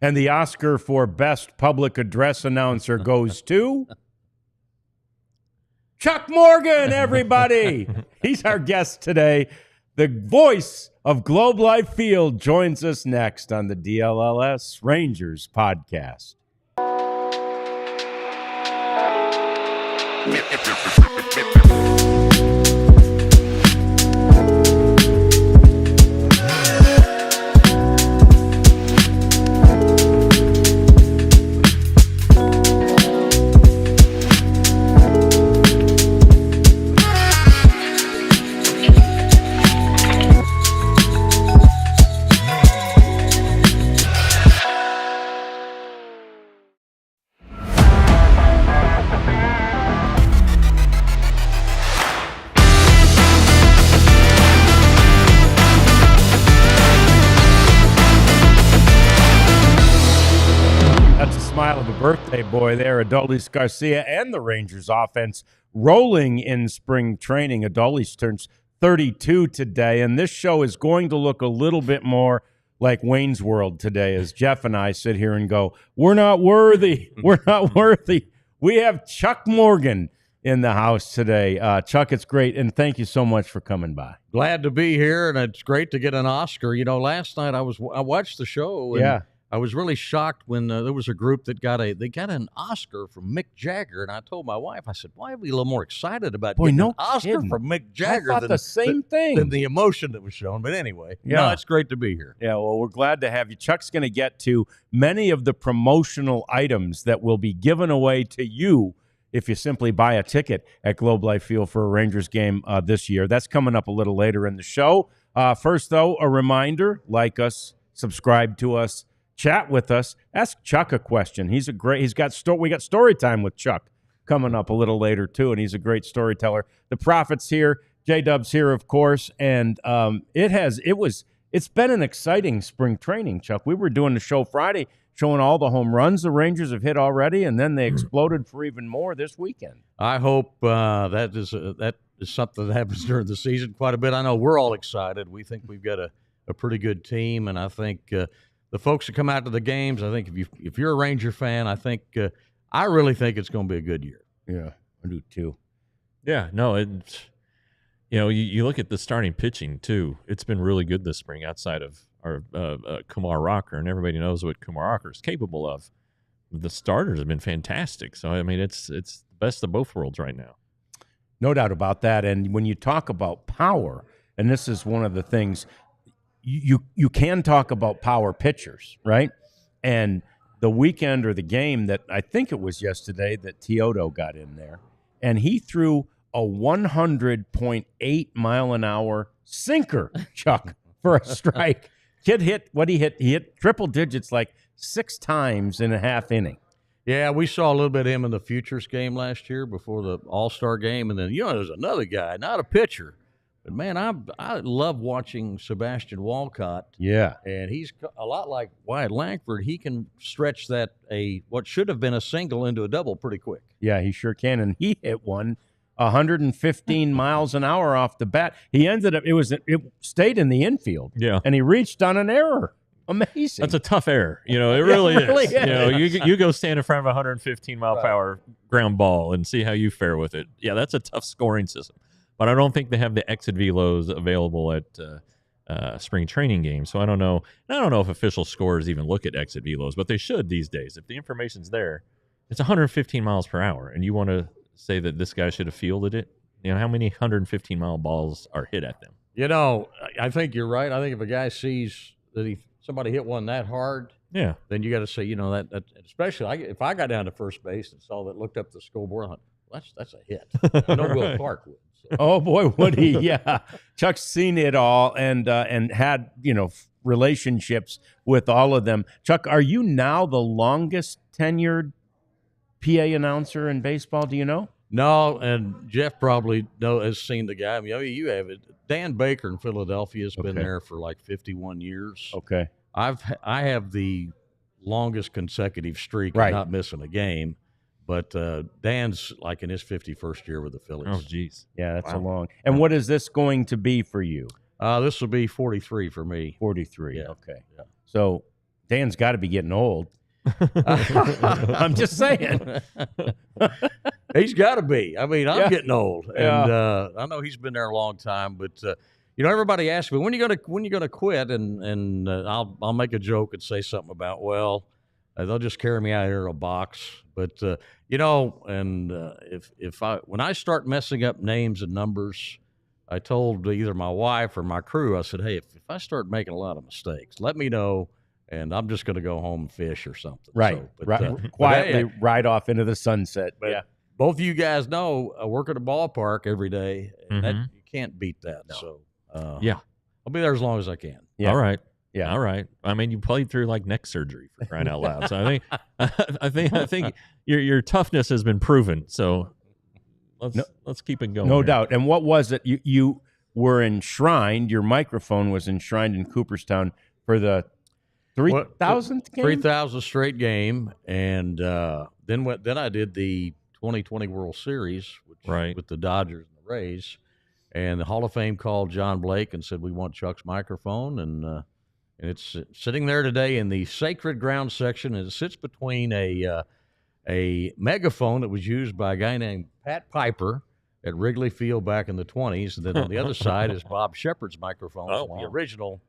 And the Oscar for Best Public Address Announcer goes to Chuck Morgan, everybody. He's our guest today. The voice of Globe Life Field joins us next on the DLLS Rangers Podcast. Birthday boy there, Adolis Garcia, and the Rangers offense rolling in spring training. Adolis turns 32 today, and this show is going to look a little bit more like Wayne's World today as Jeff and I sit here and go, we're not worthy. We're not worthy. We have Chuck Morgan in the house today. Chuck, it's great, and thank you so much for coming by. Glad to be here, and it's great to get an Oscar. You know, last night I watched the show, and I was really shocked when there was a group that got an Oscar from Mick Jagger, and I told my wife, I said, "Why are we a little more excited about getting an Oscar from Mick Jagger I thought the same thing than the emotion that was shown?" But anyway, no, it's great to be here. Yeah, well, we're glad to have you. Chuck's going to get to many of the promotional items that will be given away to you if you simply buy a ticket at Globe Life Field for a Rangers game this year. That's coming up a little later in the show. First, though, a reminder: like us, subscribe to us. Chat with us. Ask Chuck a question. We got Storytime with Chuck coming up a little later too, and he's a great storyteller. The Prophet's here, J-Dub's here, of course, and it's been an exciting spring training, Chuck. We were doing the show Friday, showing all the home runs the Rangers have hit already, and then they exploded for even more this weekend. I hope that is something that happens during the season quite a bit. I know we're all excited. We think we've got a pretty good team, and I think the folks that come out to the games, I think if you're a Ranger fan, I really think it's going to be a good year. Yeah, I do too. Yeah, no, it's you look at the starting pitching too. It's been really good this spring outside of our Kumar Rocker, and everybody knows what Kumar Rocker is capable of. The starters have been fantastic. So I mean, it's the best of both worlds right now. No doubt about that. And when you talk about power, and this is one of the things. You can talk about power pitchers, right? And the weekend or the game that I think it was yesterday that Teodo got in there, and he threw a 100.8 mile an hour sinker, Chuck, for a strike. Kid hit what he hit. He hit triple digits like 6 times in a half inning. Yeah, we saw a little bit of him in the Futures game last year before the All-Star game, and then there's another guy, not a pitcher. But, man, I love watching Sebastian Walcott. Yeah. And he's a lot like Wyatt Langford. He can stretch what should have been a single into a double pretty quick. Yeah, he sure can. And he hit one 115 miles an hour off the bat. He ended up, it stayed in the infield. Yeah. And he reached on an error. Amazing. That's a tough error. It really is. is. You go stand in front of a 115 mile per hour ground ball and see how you fare with it. Yeah, that's a tough scoring system. But I don't think they have the exit velos available at spring training games. So I don't know. I don't know if official scorers even look at exit velos, but they should these days. If the information's there, it's 115 miles per hour, and you want to say that this guy should have fielded it. How many 115 mile balls are hit at them? I think you're right. I think if a guy sees that somebody hit one that hard, then you got to say, that especially if I got down to first base and looked up the scoreboard, I thought, that's a hit. I know Will Clark would. So. Oh boy, would he? Yeah, Chuck's seen it all and had relationships with all of them. Chuck, are you now the longest tenured PA announcer in baseball? Do you know? No, and Jeff probably has seen the guy. I mean, you have it. Dan Baker in Philadelphia has been there for like 51 years. Okay, I have the longest consecutive streak of not missing a game. But Dan's like in his 51st year with the Phillies. Oh, geez. Yeah, that's a long. And what is this going to be for you? This will be 43 for me. 43. Yeah. Okay. Yeah. So Dan's got to be getting old. I'm just saying. He's got to be. I mean, I'm getting old, Yeah. and I know he's been there a long time. But everybody asks me when you gonna quit, and I'll make a joke and say something about they'll just carry me out here in a box. But when I start messing up names and numbers, I told either my wife or my crew, I said, hey, if I start making a lot of mistakes, let me know. And I'm just going to go home and fish or something. Right. So, Quietly ride off into the sunset. But both of you guys know I work at a ballpark every day. And that, you can't beat that. No. So, I'll be there as long as I can. Yeah. All right. Yeah. All right. I mean, you played through like neck surgery for crying out loud. So I think your toughness has been proven. So let's keep it going. No here. doubt. And what was it? You were enshrined. Your microphone was enshrined in Cooperstown for the 3,000th game? 3,000th straight game, and then I did the 2020 World Series, with the Dodgers and the Rays, and the Hall of Fame called John Blake and said we want Chuck's microphone, and it's sitting there today in the sacred ground section, and it sits between a megaphone that was used by a guy named Pat Piper at Wrigley Field back in the 20s, and then on the other side is Bob Shepard's microphone from the original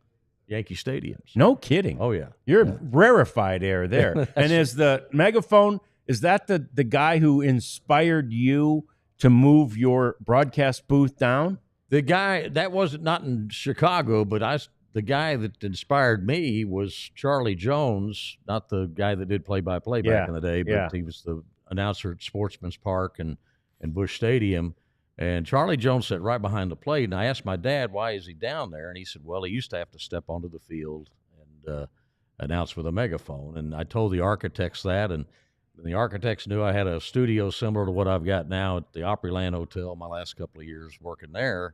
Yankee stadiums. No kidding. Oh, yeah. You're rarefied air there. And is the megaphone, is that the guy who inspired you to move your broadcast booth down? The guy, that wasn't not in Chicago, but the guy that inspired me was Charlie Jones, not the guy that did play-by-play back in the day, but he was the announcer at Sportsman's Park and Busch Stadium. And Charlie Jones sat right behind the plate, and I asked my dad, why is he down there? And he said, well, he used to have to step onto the field and announce with a megaphone. And I told the architects that, and the architects knew I had a studio similar to what I've got now at the Opryland Hotel my last couple of years working there.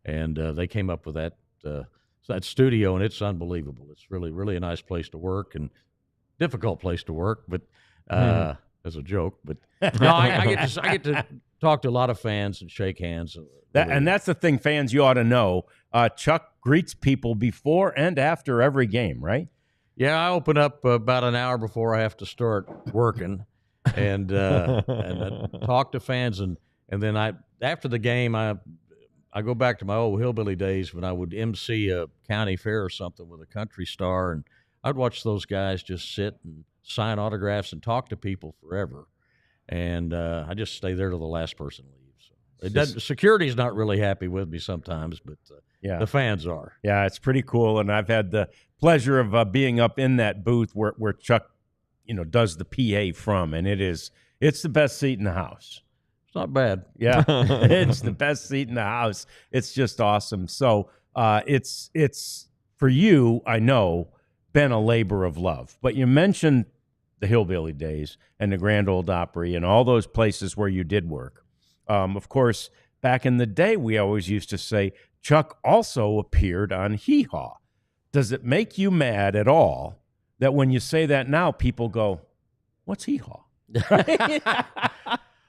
And they came up with that studio, and it's unbelievable. It's really, really a nice place to work and difficult place to work, but as a joke. But no, I get to talk to a lot of fans and shake hands. And that's the thing, fans, you ought to know. Chuck greets people before and after every game, right? Yeah, I open up about an hour before I have to start working, and talk to fans, and then after the game I go back to my old hillbilly days when I would MC a county fair or something with a country star, and I'd watch those guys just sit and sign autographs and talk to people forever. And I just stay there till the last person leaves. So security's not really happy with me sometimes, but the fans are. Yeah, it's pretty cool. And I've had the pleasure of being up in that booth where Chuck, does the PA from, and it's the best seat in the house. It's not bad. Yeah, it's the best seat in the house. It's just awesome. So it's for you, I know, been a labor of love. But you mentioned the hillbilly days and the Grand Ole Opry and all those places where you did work. Of course, back in the day, we always used to say Chuck also appeared on Hee Haw. Does it make you mad at all that when you say that now, people go, what's Hee Haw?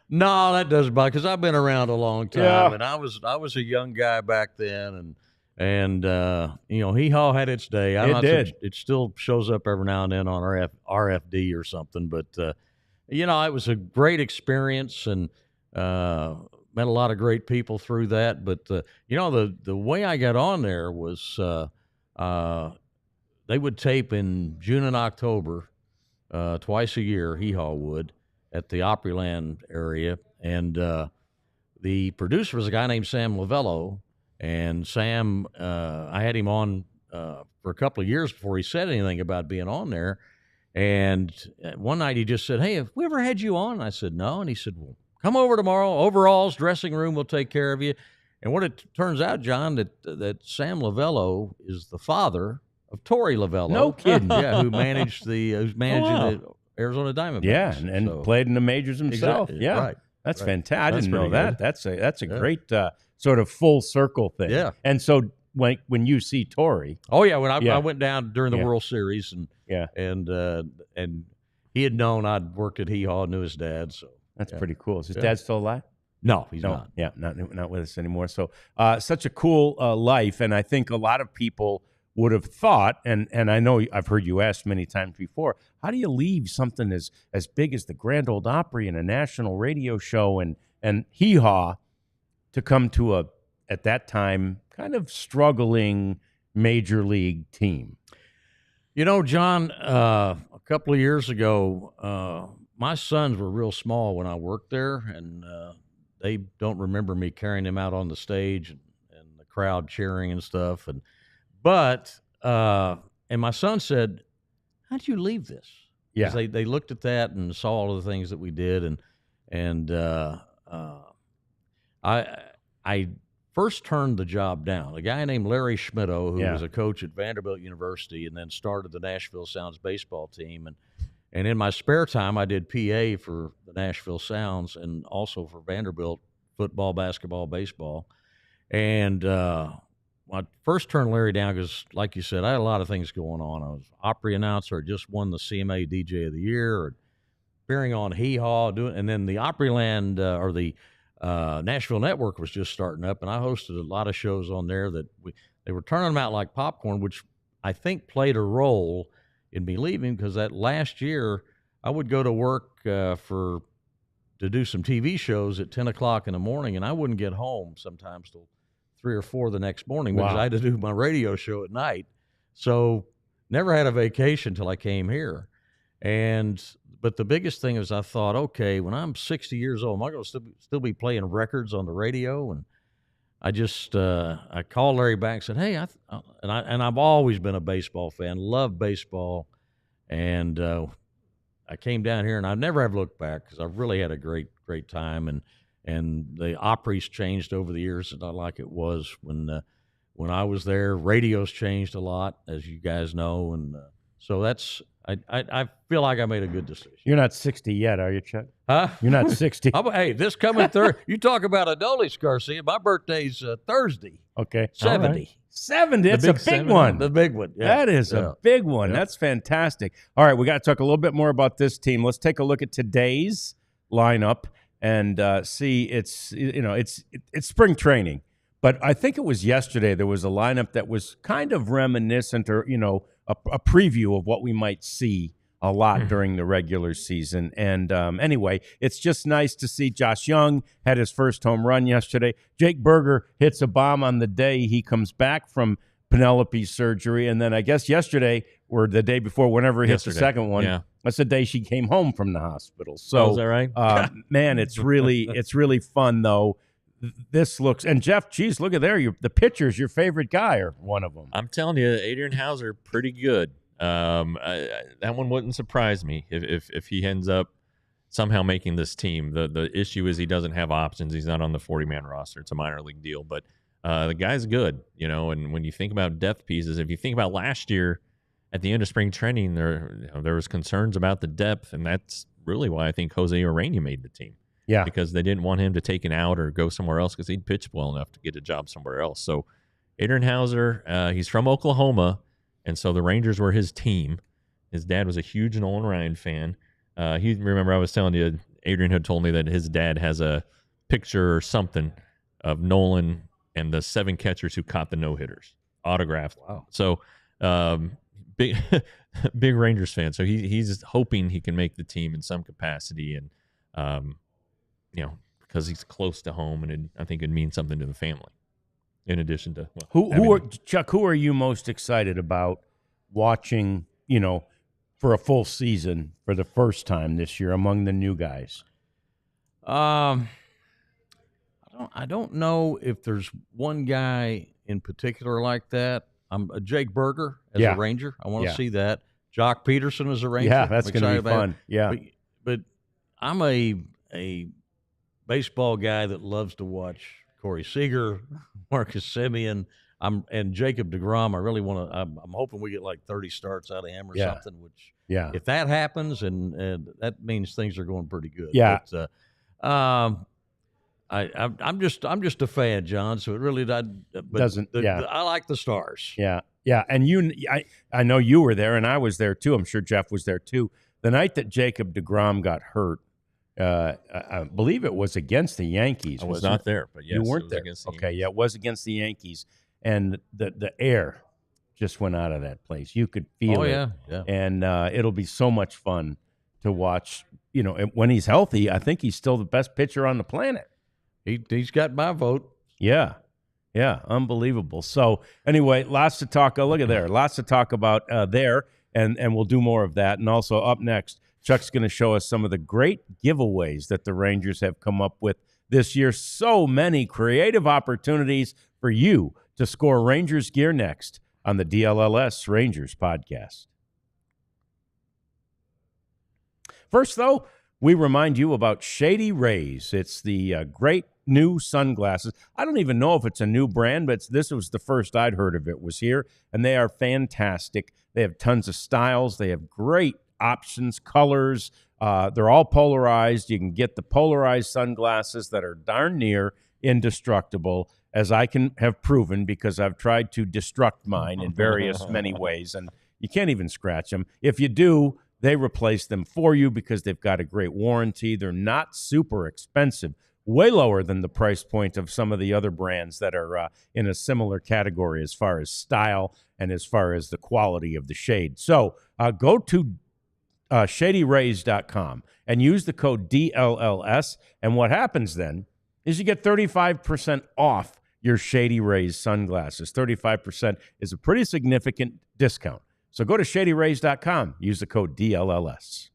No, that doesn't bother, because I've been around a long time, and I was a young guy back then, and Hee Haw had its day. It still shows up every now and then on RFD or something, but it was a great experience, and met a lot of great people through that. But the way I got on there was they would tape in June and October twice a year. Hee Haw would, at the Opryland area, and the producer was a guy named Sam Lavello, and Sam, I had him on for a couple of years before he said anything about being on there, and one night he just said, hey, have we ever had you on? And I said, no, and he said, well, come over tomorrow, overalls, dressing room, we'll take care of you. And what it turns out, John, that Sam Lavello is the father of Torey Lavello. No kidding. Yeah, who's managing the Arizona Diamondbacks. Yeah, and played in the majors himself. Exactly. Yeah, Right. That's fantastic. I didn't know that. Good. That's a great sort of full circle thing. Yeah. And so when you see Torey, I went down during the World Series, and he had known I'd worked at Hee Haw, knew his dad. So that's pretty cool. Is his dad still alive? No, he's not. Yeah, not with us anymore. So such a cool life, and I think a lot of people would have thought, and I know I've heard you asked many times before, how do you leave something as big as the Grand Ole Opry and a national radio show and hee-haw to come to a, at that time, kind of struggling major league team? You know, John, a couple of years ago, my sons were real small when I worked there, and they don't remember me carrying them out on the stage and the crowd cheering and stuff. But my son said, "How'd you leave this?" Yeah, 'Cause they looked at that and saw all of the things that we did, and I first turned the job down. A guy named Larry Schmittou, who was a coach at Vanderbilt University and then started the Nashville Sounds baseball team. And in my spare time, I did PA for the Nashville Sounds and also for Vanderbilt football, basketball, baseball. And I first turned Larry down because, like you said, I had a lot of things going on. I was Opry announcer. I just won the CMA DJ of the Year, appearing on Hee Haw, and then the Opryland or the Nashville Network was just starting up, and I hosted a lot of shows on there that they were turning them out like popcorn, which I think played a role in me leaving, because that last year I would go to work to do some TV shows at 10 o'clock in the morning, and I wouldn't get home sometimes till 3 or 4 the next morning because I had to do my radio show at night. So never had a vacation till I came here. But the biggest thing is I thought, okay, when I'm 60 years old, am I going to still be playing records on the radio? And I just I called Larry back and said, hey, I've always been a baseball fan, love baseball, and I came down here and I never have looked back because I've really had a great time, and the Opry's changed over the years. It's not like it was when I was there. Radio's changed a lot, as you guys know, and so that's. I feel like I made a good decision. You're not 60 yet, are you, Chuck? Huh? You're not 60. Hey, this coming Thursday. You talk about a Dulles, Garcia. My birthday's Thursday. Okay. 70. Right. 70. It's a big one. The big one. Yeah. That is a big one. Yeah. That's fantastic. All right, we got to talk a little bit more about this team. Let's take a look at today's lineup and see. It's spring training, but I think it was yesterday there was a lineup that was kind of reminiscent, or a preview of what we might see a lot during the regular season. And anyway, it's just nice to see Josh Young had his first home run yesterday. Jake Berger hits a bomb on the day he comes back from Penelope's surgery. And then I guess yesterday or the day before, whenever he hits the second one, that's the day she came home from the hospital. So, is that right? Man, it's really fun, though. This looks, and Jeff, geez, look at there. The pitcher's your favorite guy, or one of them. I'm telling you, Adrian Hauser, pretty good. That one wouldn't surprise me if he ends up somehow making this team. The issue is he doesn't have options. He's not on the 40-man roster. It's a minor league deal, but the guy's good, And when you think about depth pieces, if you think about last year at the end of spring training, there was concerns about the depth, and that's really why I think Jose Urena made the team. Yeah, because they didn't want him to take an out or go somewhere else because he'd pitched well enough to get a job somewhere else. So Adrian Hauser, he's from Oklahoma, and so the Rangers were his team. His dad was a huge Nolan Ryan fan. Remember I was telling you, Adrian had told me that his dad has a picture or something of Nolan and the 7 catchers who caught the no-hitters, autographed. Wow. So big Rangers fan. So he's hoping he can make the team in some capacity, and because he's close to home, and I think it means something to the family. In addition to Chuck, who are you most excited about watching? For a full season for the first time this year among the new guys. I don't know if there's one guy in particular like that. I'm a Jake Berger as a Ranger. I want to see that. Jock Peterson as a Ranger. Yeah, that's going to be fun. Yeah, but I'm a baseball guy that loves to watch Corey Seager, Marcus Semien, and Jacob deGrom. I really want to. I'm hoping we get like 30 starts out of him or something. Which, if that happens, and that means things are going pretty good. Yeah. But, I'm just a fan, John. So it really doesn't. I like the Stars. Yeah, yeah. And I know you were there, and I was there too. I'm sure Jeff was there too. The night that Jacob deGrom got hurt. I believe it was against the Yankees. I was not there, but yes, you weren't there. Okay, it was against the Yankees, and the air just went out of that place. You could feel it. Yeah. And it'll be so much fun to watch. When he's healthy, I think he's still the best pitcher on the planet. He's got my vote. Yeah, unbelievable. So anyway, lots to talk. Look at there, lots to talk about there, and we'll do more of that. And also up next, Chuck's going to show us some of the great giveaways that the Rangers have come up with this year. So many creative opportunities for you to score Rangers gear next on the DLLS Rangers Podcast. First, though, we remind you about Shady Rays. It's the great new sunglasses. I don't even know if it's a new brand, but this was the first I'd heard of it was here, and they are fantastic. They have tons of styles. They have great options, colors. They're all polarized. You can get the polarized sunglasses that are darn near indestructible, as I can have proven because I've tried to destruct mine in various many ways, and you can't even scratch them. If you do, they replace them for you because they've got a great warranty. They're not super expensive, way lower than the price point of some of the other brands that are in a similar category as far as style and as far as the quality of the shade. So go to shadyrays.com and use the code DLLS. And what happens then is you get 35% off your Shady Rays sunglasses. 35% is a pretty significant discount. So go to shadyrays.com, use the code DLLS.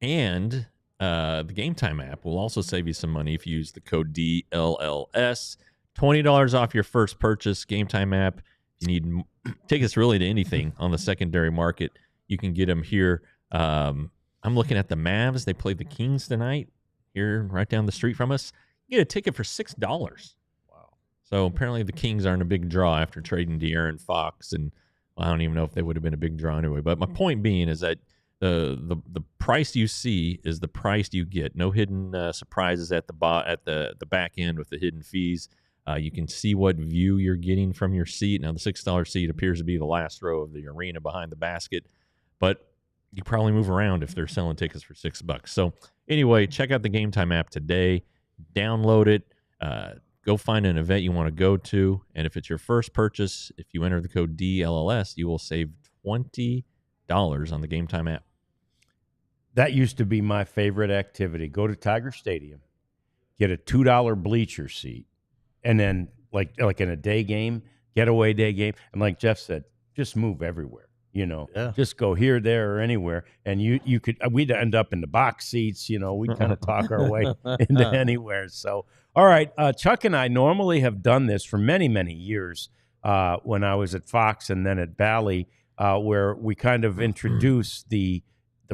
And the Game Time app will also save you some money if you use the code DLLS. $20 off your first purchase. Game Time app. You need tickets really to anything on the secondary market. You can get them here. I'm looking at the Mavs. They play the Kings tonight here right down the street from us. You get a ticket for $6. Wow. So apparently the Kings aren't a big draw after trading De'Aaron Fox, and I don't even know if they would have been a big draw anyway. But my point being is that the price you see is the price you get. No hidden surprises at the back end with the hidden fees. You can see what view you're getting from your seat. Now, the $6 seat appears to be the last row of the arena behind the basket, but you probably move around if they're selling tickets for $6. So anyway, check out the Game Time app today. Download it. Go find an event you want to go to. And if it's your first purchase, if you enter the code DLLS, you will save $20 on the Game Time app. That used to be my favorite activity. Go to Tiger Stadium, get a $2 bleacher seat, and then like in a day game, getaway day game, and like Jeff said, just move everywhere. Just go here, there, or anywhere, and we'd end up in the box seats. We'd kind of talk our way into anywhere. So, all right, Chuck and I normally have done this for many, many years when I was at Fox and then at Bally, where we kind of introduce the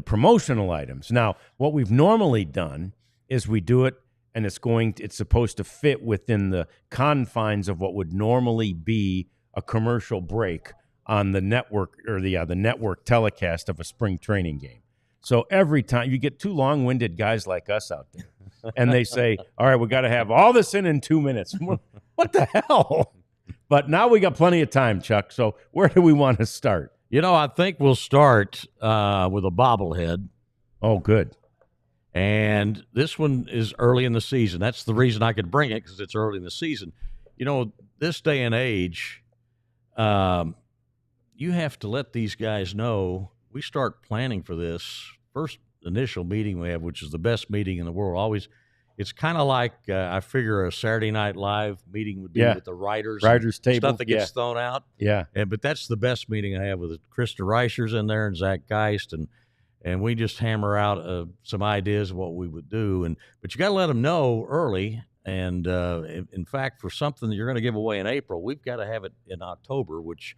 promotional items. Now, what we've normally done is we do it, and it's supposed to fit within the confines of what would normally be a commercial break on the network or the network telecast of a spring training game. So every time you get two long-winded guys like us out there, and they say, all right, we got to have all this in 2 minutes. What the hell? But now we got plenty of time, Chuck. So where do we want to start? I think we'll start with a bobblehead. Oh, good. And this one is early in the season. That's the reason I could bring it, because it's early in the season. This day and age, you have to let these guys know. We start planning for this first initial meeting we have, which is the best meeting in the world. Always, it's kind of like I figure a Saturday Night Live meeting would be with the writers table, stuff that gets thrown out. Yeah, but that's the best meeting I have with Krista Reicher's in there and Zach Geist, and we just hammer out some ideas of what we would do. But you got to let them know early. And in fact, for something that you're going to give away in April, we've got to have it in October, which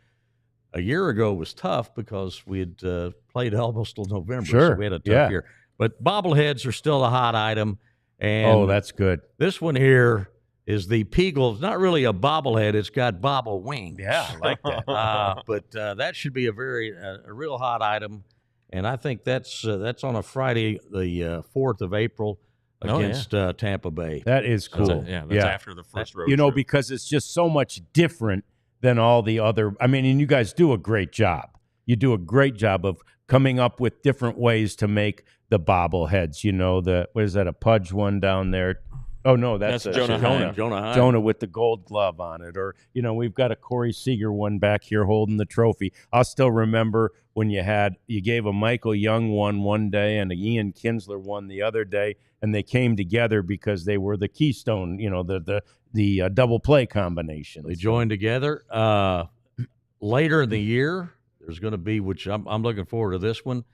a year ago was tough because we had played almost till November. Sure. So we had a tough year. But bobbleheads are still a hot item. And that's good. This one here is the Peagle. It's not really a bobblehead. It's got bobble wings. Yeah, I like that. But that should be a real hot item. And I think that's on a Friday, the 4th of April, against Tampa Bay. That is cool. That's after the first road trip. Because it's just so much different than all the other. I mean, and you guys do a great job. You do a great job of coming up with different ways to make the bobbleheads. What is that, a Pudge one down there? Oh, no, that's Jonah Jonah. Heim. Jonah With the gold glove on it. Or, we've got a Corey Seager one back here holding the trophy. I'll still remember when you gave a Michael Young one day and a Ian Kinsler one the other day, and they came together because they were the keystone, the double play combination. They joined together. Later in the year, there's going to be, which I'm looking forward to this one.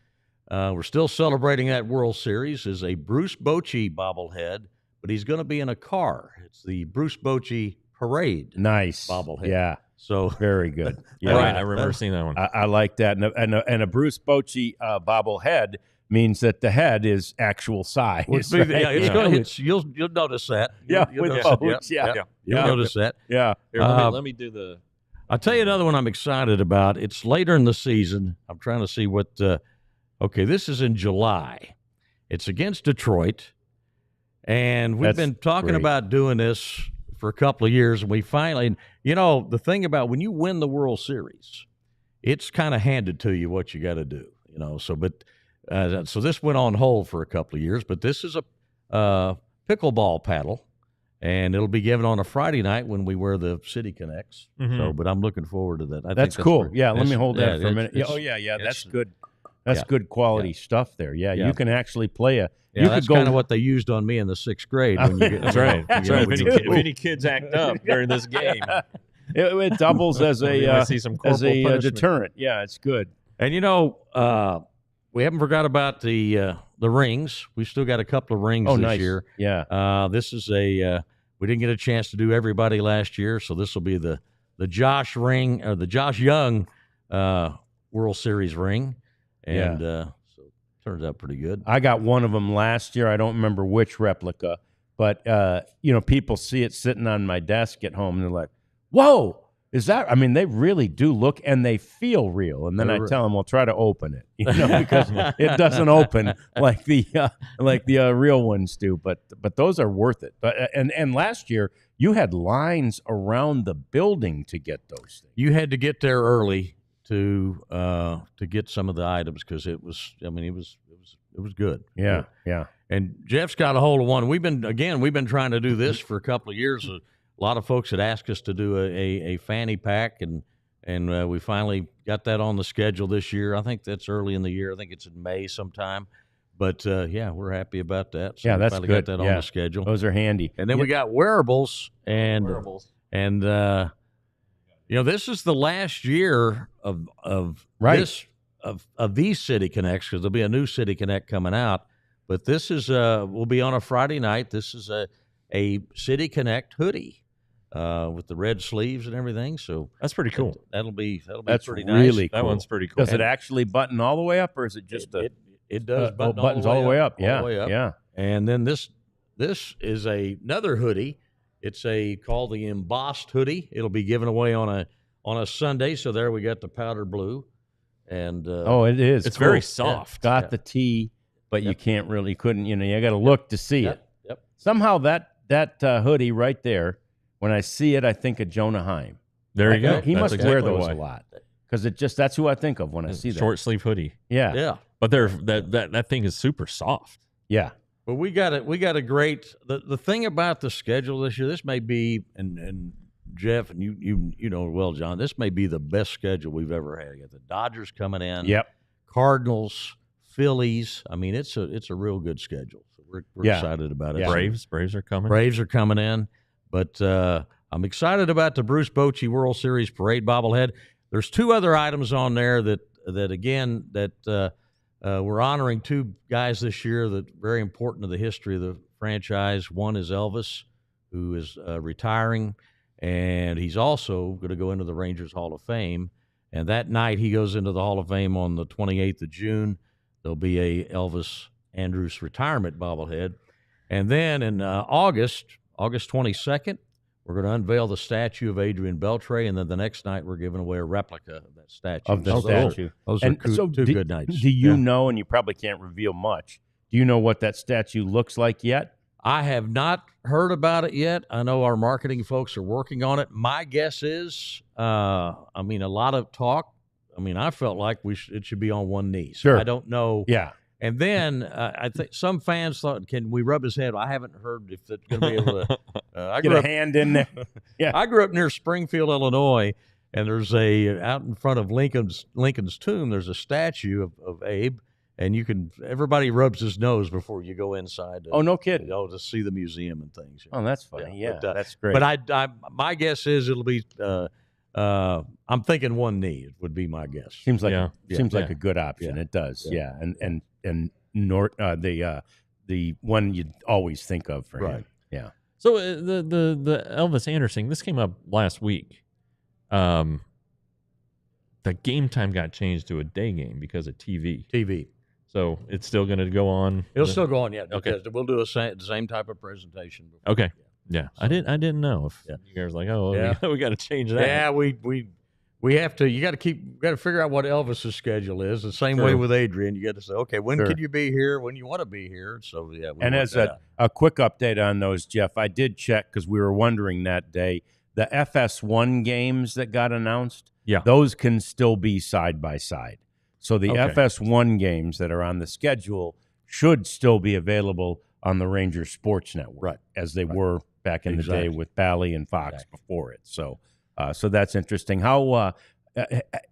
We're still celebrating that World Series, is a Bruce Bochy bobblehead, but he's going to be in a car. It's the Bruce Bochy Parade. Nice bobblehead. Yeah. So very good. Yeah, right. I remember seeing that one. I like that. And a Bruce Bochy bobblehead means that the head is actual size. Right? You'll notice that. You'll with notice Boch, You'll notice that. Yeah. Here, let me do the. I'll tell you another one I'm excited about. It's later in the season. I'm trying to see what. Okay, this is in July. It's against Detroit, and we've been talking about doing this for a couple of years, and we finally, the thing about when you win the World Series, it's kind of handed to you what you got to do, so this went on hold for a couple of years, but this is a pickleball paddle, and it'll be given on a Friday night when we wear the City Connects. Mm-hmm. So, but I'm looking forward to that. That's cool. Let me hold that for a minute. That's good. That's good quality stuff there. Yeah, you can actually play a. Yeah, that's kind of what they used on me in the 6th grade. When you get, that's right. That's right. If any kids act up during this game, it doubles as a see some punishment. deterrent. Yeah, it's good. And we haven't forgot about the rings. We still got a couple of rings this year. Yeah. This is we didn't get a chance to do everybody last year, so this will be the Josh ring or the Josh Young World Series ring, and so turns out pretty good. I got one of them last year. I don't remember which replica, but people see it sitting on my desk at home, and they're like, "Whoa, is that?" I mean, they really do look, and they feel real. And then I tell them, "Well, try to open it," because it doesn't open like the real ones do. But those are worth it. And last year you had lines around the building to get those things. You had to get there early to get some of the items because it was good. Yeah. And Jeff's got a hold of one. We've been trying to do this for a couple of years. A lot of folks had asked us to do a fanny pack, and we finally got that on the schedule this year. I think that's early in the year. I think it's in May sometime. But we're happy about that. So that's finally good. Got that on the schedule. Those are handy. And then we got wearables and this is the last year of these City Connects, because there'll be a new City Connect coming out. But this is will be on a Friday night. This is a City Connect hoodie with the red sleeves and everything. So that's pretty cool. That'll be that's pretty really nice. Cool. That one's pretty cool. Does it actually button all the way up, or is it just it does buttons all the way up? All the way up. Yeah. And then this is another hoodie. It's called the embossed hoodie. It'll be given away on a Sunday. So there we got the powder blue, and it is. It's cool. very soft. Got the T, but you couldn't. You got to look to see it. Yep. Somehow that hoodie right there, when I see it, I think of Jonah Heim. There you go. He That's must exactly wear those why. a lot because that's who I think of when I see that short sleeve hoodie. Yeah. But that thing is super soft. Yeah. But we got a great the thing about the schedule this year. This may be and Jeff and you know well, John. This may be the best schedule we've ever had. You got the Dodgers coming in. Yep. Cardinals, Phillies. I mean, it's a real good schedule. So we're excited about it. Yeah. Braves are coming. Braves are coming in, but I'm excited about the Bruce Bochy World Series Parade bobblehead. There's two other items on there that we're honoring two guys this year that are very important to the history of the franchise. One is Elvis, who is retiring, and he's also going to go into the Rangers Hall of Fame. And that night he goes into the Hall of Fame on the 28th of June. There'll be a Elvis Andrus retirement bobblehead. And then in August 22nd, we're going to unveil the statue of Adrian Beltre, and then the next night we're giving away a replica of that statue. Of the statue. Those are two good nights. Do you know, and you probably can't reveal much, do you know what that statue looks like yet? I have not heard about it yet. I know our marketing folks are working on it. My guess is, a lot of talk. I mean, I felt like it should be on one knee. So Sure. I don't know. Yeah. And then I think some fans thought, can we rub his head? I haven't heard if that's going to be able to. Get a hand in there. Yeah. I grew up near Springfield, Illinois, and there's out in front of Lincoln's tomb, there's a statue of Abe, and everybody rubs his nose before you go inside. Oh, no kidding. To see the museum and things. Oh, that's funny. Yeah, but, that's great. But my guess is it'll be. I'm thinking one knee would be my guess. Seems like a good option. Yeah. It does. Yeah. And the one you'd always think of for him. Yeah. So the Elvis Anderson, this came up last week. The game time got changed to a day game because of TV. So it's still going to go on. It'll still go on, yeah. Okay. We'll do the same type of presentation. Before. Okay. Yeah. So, I didn't know if you guys were like, we got to change that. Yeah, we have to. You got to figure out what Elvis's schedule is. The same way with Adrian, you got to say, okay, when can you be here? When you want to be here? So and as a quick update on those, Jeff, I did check because we were wondering that day. The FS1 games that got announced, those can still be side by side. So the FS1 games that are on the schedule should still be available on the Rangers Sports Network, as they were back in the day with Bally and Fox before it. So that's interesting. How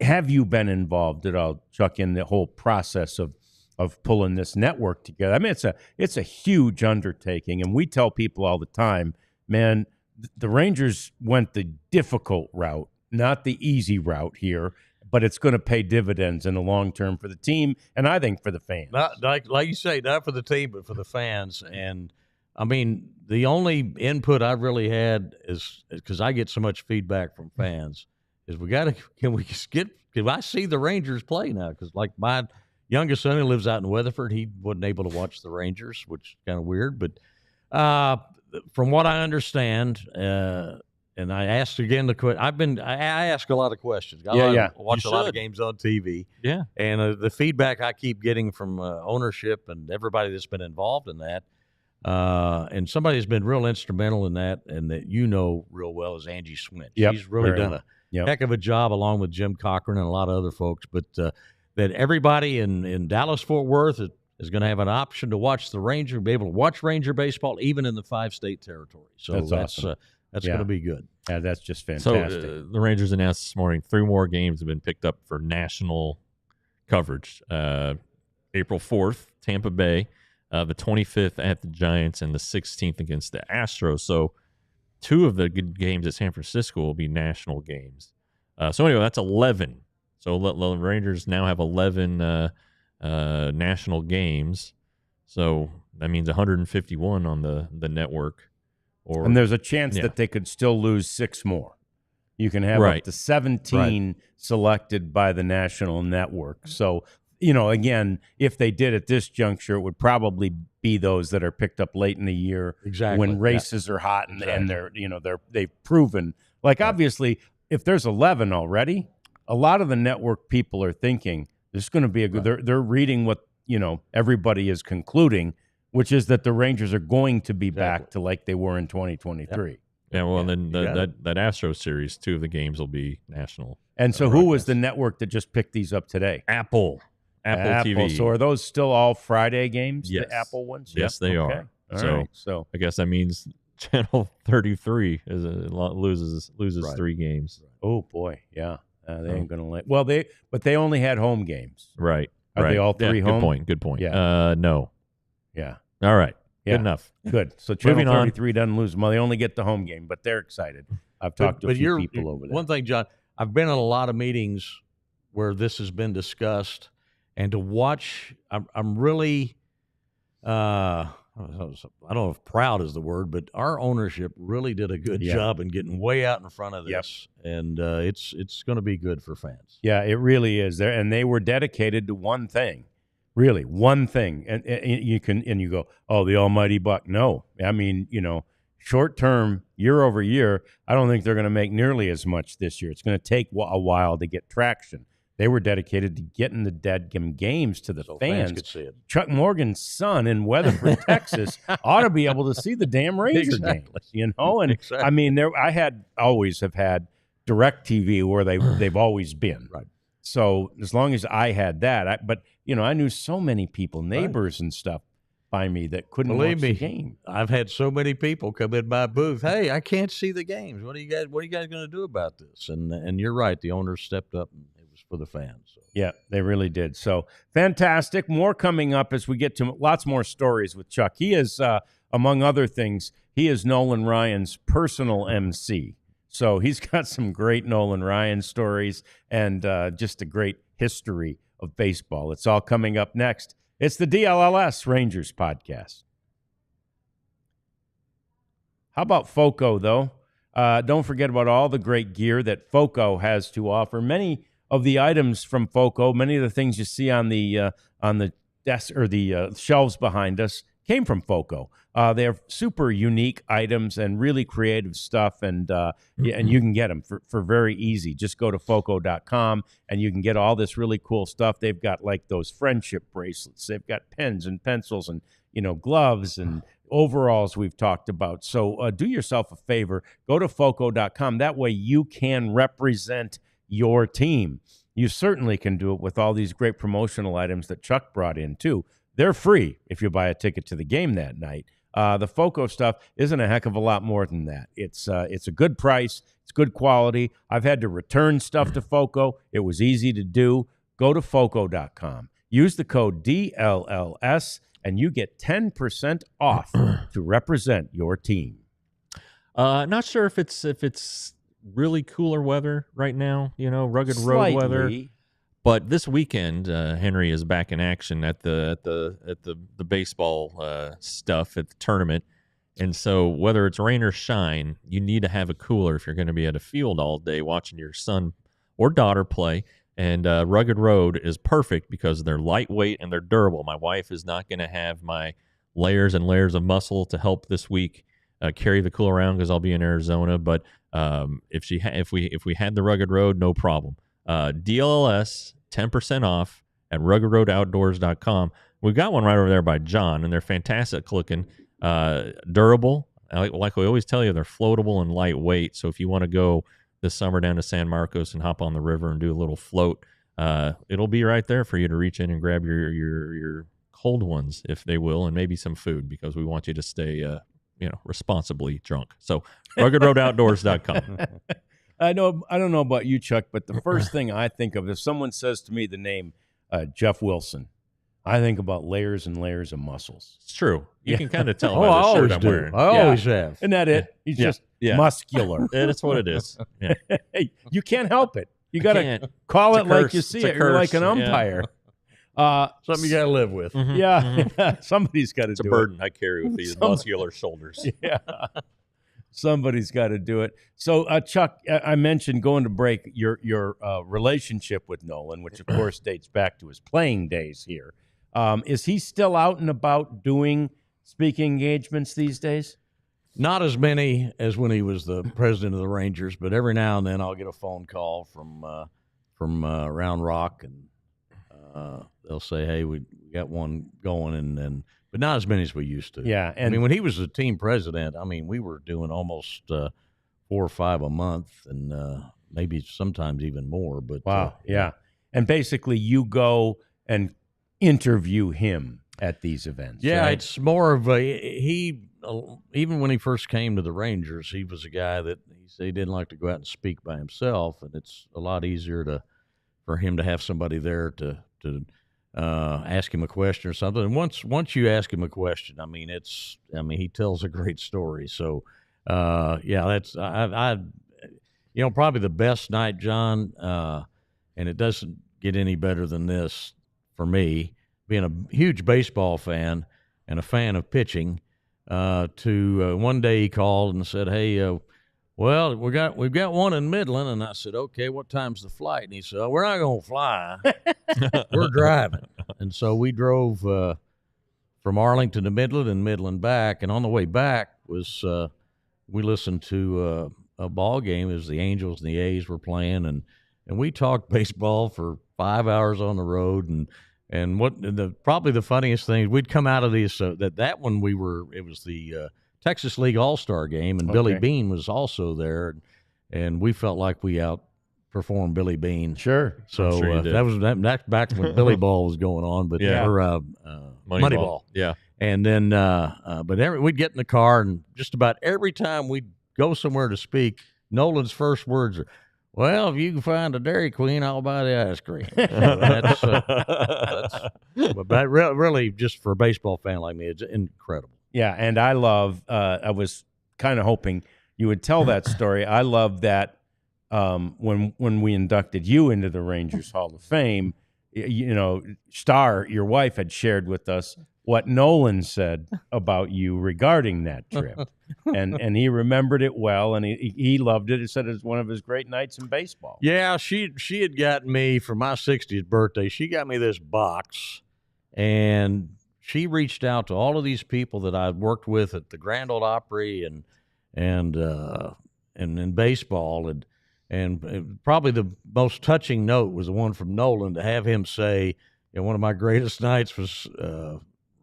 have you been involved at all, Chuck, in the whole process of pulling this network together? I mean, it's a huge undertaking, and we tell people all the time, man, the Rangers went the difficult route, not the easy route here, but it's going to pay dividends in the long term for the team, and I think for the fans. Not, like you say, not for the team, but for the fans. And I mean, the only input I really had is because I get so much feedback from fans is can I see the Rangers play now? Because like my youngest son who lives out in Weatherford, he wasn't able to watch the Rangers, which is kind of weird. But from what I understand, and I asked again the question. I ask a lot of questions. I watch a lot of games on TV. Yeah, and the feedback I keep getting from ownership and everybody that's been involved in that, and somebody that's been real instrumental in that, and that real well is Angie Swint. Yep, she's really done a heck of a job along with Jim Cochran and a lot of other folks. But that everybody in Dallas Fort Worth is going to have an option to watch the Ranger, be able to watch Ranger baseball even in the 5-state territory. So that's awesome. That's going to be good. Yeah, that's just fantastic. So the Rangers announced this morning 3 more games have been picked up for national coverage. April 4th, Tampa Bay, the 25th at the Giants, and the 16th against the Astros. So 2 of the good games at San Francisco will be national games. So anyway, that's 11. So the Rangers now have 11 national games. So that means 151 on the network. And there's a chance that they could still lose 6 more. You can have up to 17 selected by the national network. So, again, if they did at this juncture, it would probably be those that are picked up late in the year when races are hot and they've proven. Like, obviously, if there's 11 already, a lot of the network people are thinking there's going to be a good. They're reading what everybody is concluding, which is that the Rangers are going to be back to like they were in 2023. Yeah, well, and then that Astros series, 2 of the games will be national. And so who was the network that just picked these up today? Apple TV. So are those still all Friday games, yes. the Apple ones? Yes, they are. So I guess that means Channel 33 loses 3 games. Oh, boy, yeah. They ain't going to let – well, they only had home games. Right. Are they all 3 home? Good point. Yeah. No. Yeah. All right. Yeah. Good enough. Good. So Channel 33 doesn't lose them. Well, they only get the home game, but they're excited. I've talked to a few people over there. One thing, John, I've been in a lot of meetings where this has been discussed, and to watch, I'm really, I don't know if proud is the word, but our ownership really did a good job in getting way out in front of this, and it's going to be good for fans. Yeah, it really is. And they were dedicated to one thing. Really, one thing, and you go, oh, the almighty buck. No, I mean, short term, year over year, I don't think they're going to make nearly as much this year. It's going to take a while to get traction. They were dedicated to getting the dadgum games to the fans. Could see it. Chuck Morgan's son in Weatherford, Texas, ought to be able to see the damn Ranger games. And I mean, I always have had DirecTV where they've always been. Right. So as long as I had that, but I knew so many people, neighbors and stuff by me that couldn't watch the game. I've had so many people come in my booth. Hey, I can't see the games. What are you guys going to do about this? And you're right. The owners stepped up, and it was for the fans. So. Yeah, they really did. So fantastic. More coming up as we get to lots more stories with Chuck. He is, among other things, he is Nolan Ryan's personal MC. So he's got some great Nolan Ryan stories and just a great history of baseball. It's all coming up next. It's the DLLS Rangers Podcast. How about FOCO, though? Don't forget about all the great gear that FOCO has to offer. Many of the items from FOCO, many of the things you see on the desk or the shelves behind us came from FOCO. They're super unique items and really creative stuff, and you can get them for very easy. Just go to FOCO.com, and you can get all this really cool stuff. They've got like those friendship bracelets. They've got pens and pencils and gloves and overalls we've talked about. So do yourself a favor. Go to FOCO.com. That way you can represent your team. You certainly can do it with all these great promotional items that Chuck brought in, too. They're free if you buy a ticket to the game that night. The FOCO stuff isn't a heck of a lot more than that. It's a good price. It's good quality. I've had to return stuff to FOCO. It was easy to do. Go to FOCO.com. Use the code DLLS, and you get 10% off to represent your team. Not sure if it's really cooler weather right now, rugged road weather. But this weekend, Henry is back in action at the baseball stuff at the tournament, and so whether it's rain or shine, you need to have a cooler if you're going to be at a field all day watching your son or daughter play. And Rugged Road is perfect because they're lightweight and they're durable. My wife is not going to have my layers and layers of muscle to help this week carry the cooler around because I'll be in Arizona. But if we had the Rugged Road, no problem. DLLS 10% off at ruggedroadoutdoors.com. We've got one right over there by John, and they're fantastic looking, durable. Like we always tell you, they're floatable and lightweight. So if you want to go this summer down to San Marcos and hop on the river and do a little float, it'll be right there for you to reach in and grab your cold ones, if they will, and maybe some food because we want you to stay responsibly drunk. So ruggedroadoutdoors.com. I don't know about you, Chuck, but the first thing I think of, if someone says to me the name Jeff Wilson, I think about layers and layers of muscles. It's true. You can kind of tell I by the always shirt I'm do. wearing. I always have. Isn't that it? He's just muscular. That's what it is. Yeah. Hey, you can't help it. You got to call it like you see it. You're like an umpire. Something you got to live with. Mm-hmm. Yeah. Mm-hmm. Somebody's got to do it. It's a burden I carry with these muscular shoulders. Yeah. Somebody's got to do it. So, Chuck, I mentioned going to break your relationship with Nolan, which, of course, dates back to his playing days here. Is he still out and about doing speaking engagements these days? Not as many as when he was the president of the Rangers, but every now and then I'll get a phone call from Round Rock, and they'll say, "Hey, we got one going," but not as many as we used to. Yeah, and when he was the team president, we were doing almost 4 or 5 a month, and maybe sometimes even more. But wow, yeah. And basically, you go and interview him at these events. Yeah, right? It's more of he. Even when he first came to the Rangers, he was a guy that he said he didn't like to go out and speak by himself, and it's a lot easier for him to have somebody there to ask him a question or something. And once you ask him a question, he tells a great story. So, that's probably the best night, John. And it doesn't get any better than this for me, being a huge baseball fan and a fan of pitching. One day he called and said, "Hey, well, we've got one in Midland," and I said, "Okay, what time's the flight?" And he said, "We're not going to fly, we're driving." And so we drove from Arlington to Midland and Midland back, and on the way back was we listened to a ball game as the Angels and the A's were playing, and we talked baseball for 5 hours on the road, and probably the funniest thing, we'd come out of this that one it was the Texas League All-Star Game, and Billy Beane was also there, and we felt like we perform Billy Bean. Sure. So sure you did. that's back when Billy Ball was going on, but Moneyball. Yeah. And then, we'd get in the car, and just about every time we'd go somewhere to speak, Nolan's first words are, "Well, if you can find a Dairy Queen, I'll buy the ice cream." But really, just for a baseball fan like me, it's incredible. Yeah, and I love. I was kind of hoping you would tell that story. I love that when we inducted you into the Rangers Hall of Fame. Star, your wife, had shared with us what Nolan said about you regarding that trip, and he remembered it well, and he loved it. He said it was one of his great nights in baseball. Yeah, she had gotten me for my 60th birthday. She got me this box, and she reached out to all of these people that I'd worked with at the Grand Ole Opry and in baseball, and probably the most touching note was the one from Nolan, to have him say, one of my greatest nights was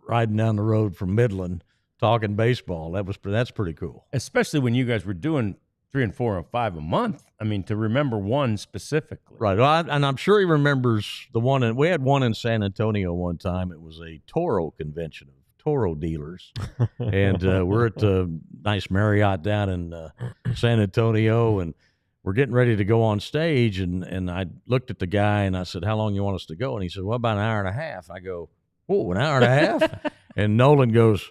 riding down the road from Midland talking baseball. That's pretty cool. Especially when you guys were doing 3 and 4 and 5 a month. I mean, to remember one specifically. Right. Well, and I'm sure he remembers the one. We had one in San Antonio one time. It was a Toro convention of Toro dealers. And we're at the nice Marriott down in San Antonio, and we're getting ready to go on stage. And I looked at the guy and I said, "How long you want us to go?" And he said, "Well, about an hour and a half." I go, "Oh, an hour and a half?" And Nolan goes,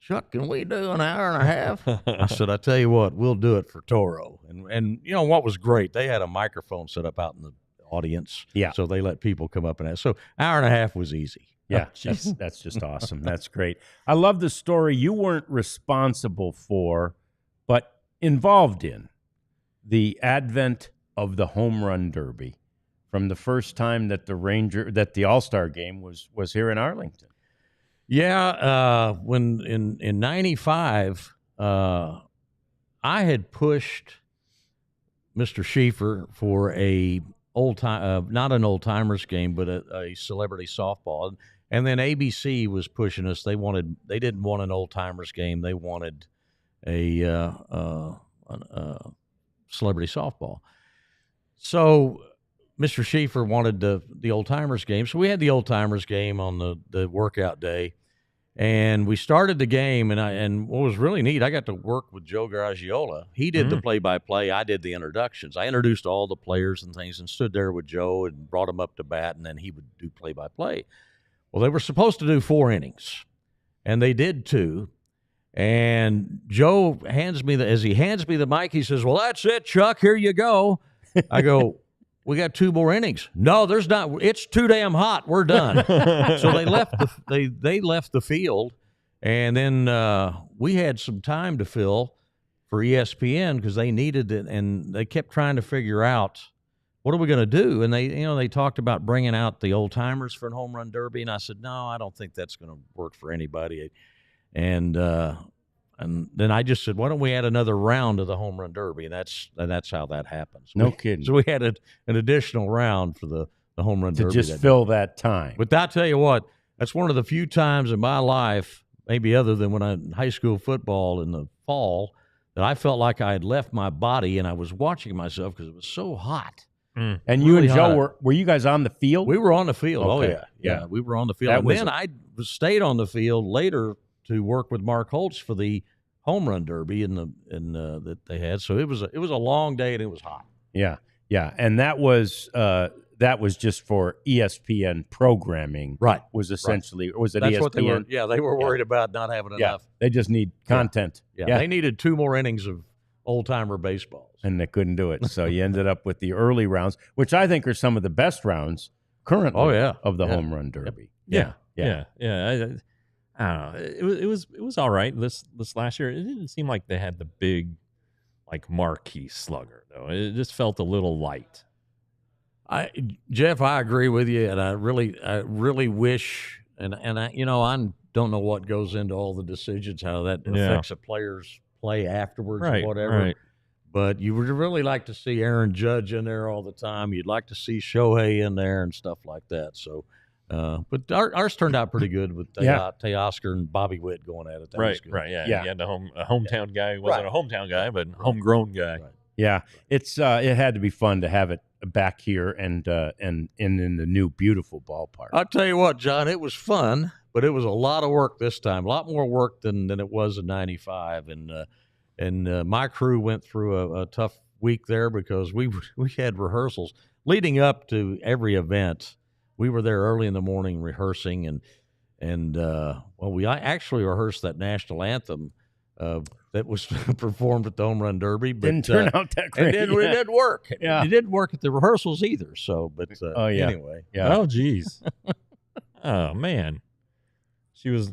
"Chuck, can we do an hour and a half?" I said, "I tell you what, we'll do it for Toro." And what was great, they had a microphone set up out in the audience. Yeah. So they let people come up and ask. So hour and a half was easy. Yeah, that's just awesome. That's great. I love the story you weren't responsible for, but involved in, the advent of the home run derby from the first time that the All-Star Game was here in Arlington. Yeah, when in '95, I had pushed Mr. Schieffer for a not an old timers game, but a celebrity softball, and then ABC was pushing us. They didn't want an old timers game. They wanted a celebrity softball. So Mr. Schieffer wanted the old timers game, so we had the old timers game on the workout day. And we started the game, and what was really neat, I got to work with Joe Garagiola. He did the play-by-play. I did the introductions. I introduced all the players and things and stood there with Joe and brought him up to bat, and then he would do play-by-play. Well, they were supposed to do 4 innings, and they did 2. And Joe hands me the mic, he says, "Well, that's it, Chuck. Here you go." I go, "We got 2 more innings." "No, there's not. It's too damn hot. We're done." So they left the field, and then we had some time to fill for ESPN because they needed it, and they kept trying to figure out what are we going to do. And they talked about bringing out the old timers for a home run derby, and I said, "No, I don't think that's going to work for anybody." And then I just said, "Why don't we add another round of the home run derby?" And that's how that happens. No kidding. So we had an additional round for the home run derby to just fill that time. But I tell you what, that's one of the few times in my life, maybe other than when I in high school football in the fall, that I felt like I had left my body and I was watching myself because it was so hot. And really you and Joe hot. were you guys on the field? We were on the field. Okay. Oh yeah, we were on the field. That And was then I stayed on the field later to work with Mark Holtz for the home run derby that they had. So it was a long day and it was hot. Yeah, and that was just for ESPN programming. Right. Was essentially was it That's ESPN? what they were. Yeah, they were worried about not having enough. They just need content. Yeah, they needed 2 more innings of old timer baseballs, and they couldn't do it. So you ended up with the early rounds, which I think are some of the best rounds currently of the home run derby. Yeah. I don't know. It was all right this last year. It didn't seem like they had the big, like, marquee slugger though. It just felt a little light. Jeff, I agree with you, and I really wish, and I don't know what goes into all the decisions, how that affects a player's play afterwards or whatever. Right. But you would really like to see Aaron Judge in there all the time. You'd like to see Shohei in there and stuff like that. So. But ours turned out pretty good with Teoscar and Bobby Witt going at it. That was good. Right. Yeah. You had a hometown guy who wasn't a hometown guy, but homegrown guy. Yeah, it's it had to be fun to have it back here and in the new beautiful ballpark. I'll tell you what, John, it was fun, but it was a lot of work this time. A lot more work than it was in '95, and my crew went through a tough week there because we had rehearsals leading up to every event. We were there early in the morning rehearsing, and we actually rehearsed that national anthem that was performed at the Home Run Derby. But, Didn't turn out that great. It didn't work. Yeah. It didn't work at the rehearsals either. So, but anyway. Yeah. Oh, geez. Oh, man. She was,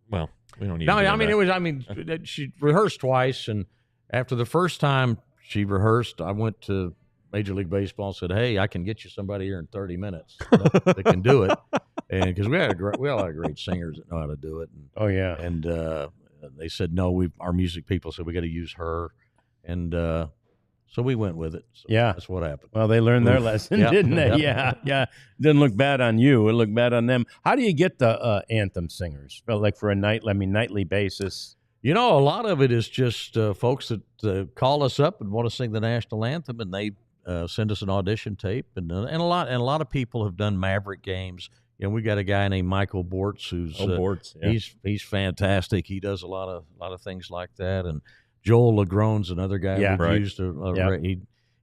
well, we don't need to. No, I mean, she rehearsed twice, and after the first time she rehearsed, I went to Major League Baseball and said, "Hey, I can get you somebody here in 30 minutes that can do it," and because we all had great singers that know how to do it. And, they said no. Our music people said we got to use her, and so we went with it. So Yeah, that's what happened. Well, they learned their lesson, didn't they? Yeah. Didn't look bad on you. It looked bad on them. How do you get the anthem singers? Like for a nightly basis? You know, a lot of it is just folks that call us up and want to sing the national anthem, and they send us an audition tape, and a lot of people have done Maverick games. You know, we got a guy named Michael Bortz who's Bortz, yeah. he's fantastic. He does a lot of things like that, and Joel LaGrone's another guy we've used.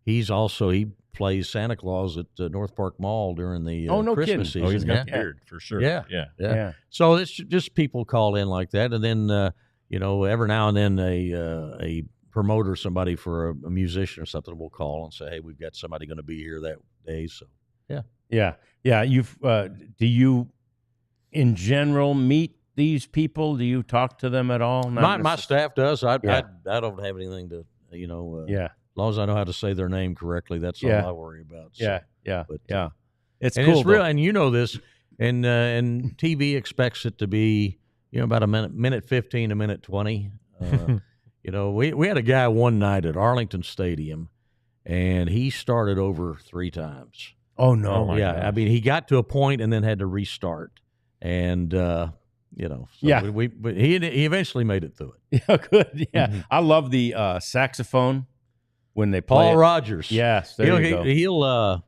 He plays Santa Claus at North Park Mall during the Christmas season. Oh, he's got the beard for sure. Yeah. So it's just people call in like that, and then every now and then a promoter, somebody for a musician or something, will call and say, "Hey, we've got somebody going to be here that day." So yeah. You've do you in general meet these people? Do you talk to them at all? My staff does. I don't have anything to as long as I know how to say their name correctly, that's all I worry about. So, It's and cool. It's real, and you know this, and TV expects it to be about a minute 15, a minute 20. We had a guy one night at Arlington Stadium, and he started over 3 times. Oh no! Gosh. I mean, he got to a point and then had to restart, and but he eventually made it through it. Yeah, good. Yeah, mm-hmm. I love the saxophone when they play Paul it. Rogers. Yes, there you go.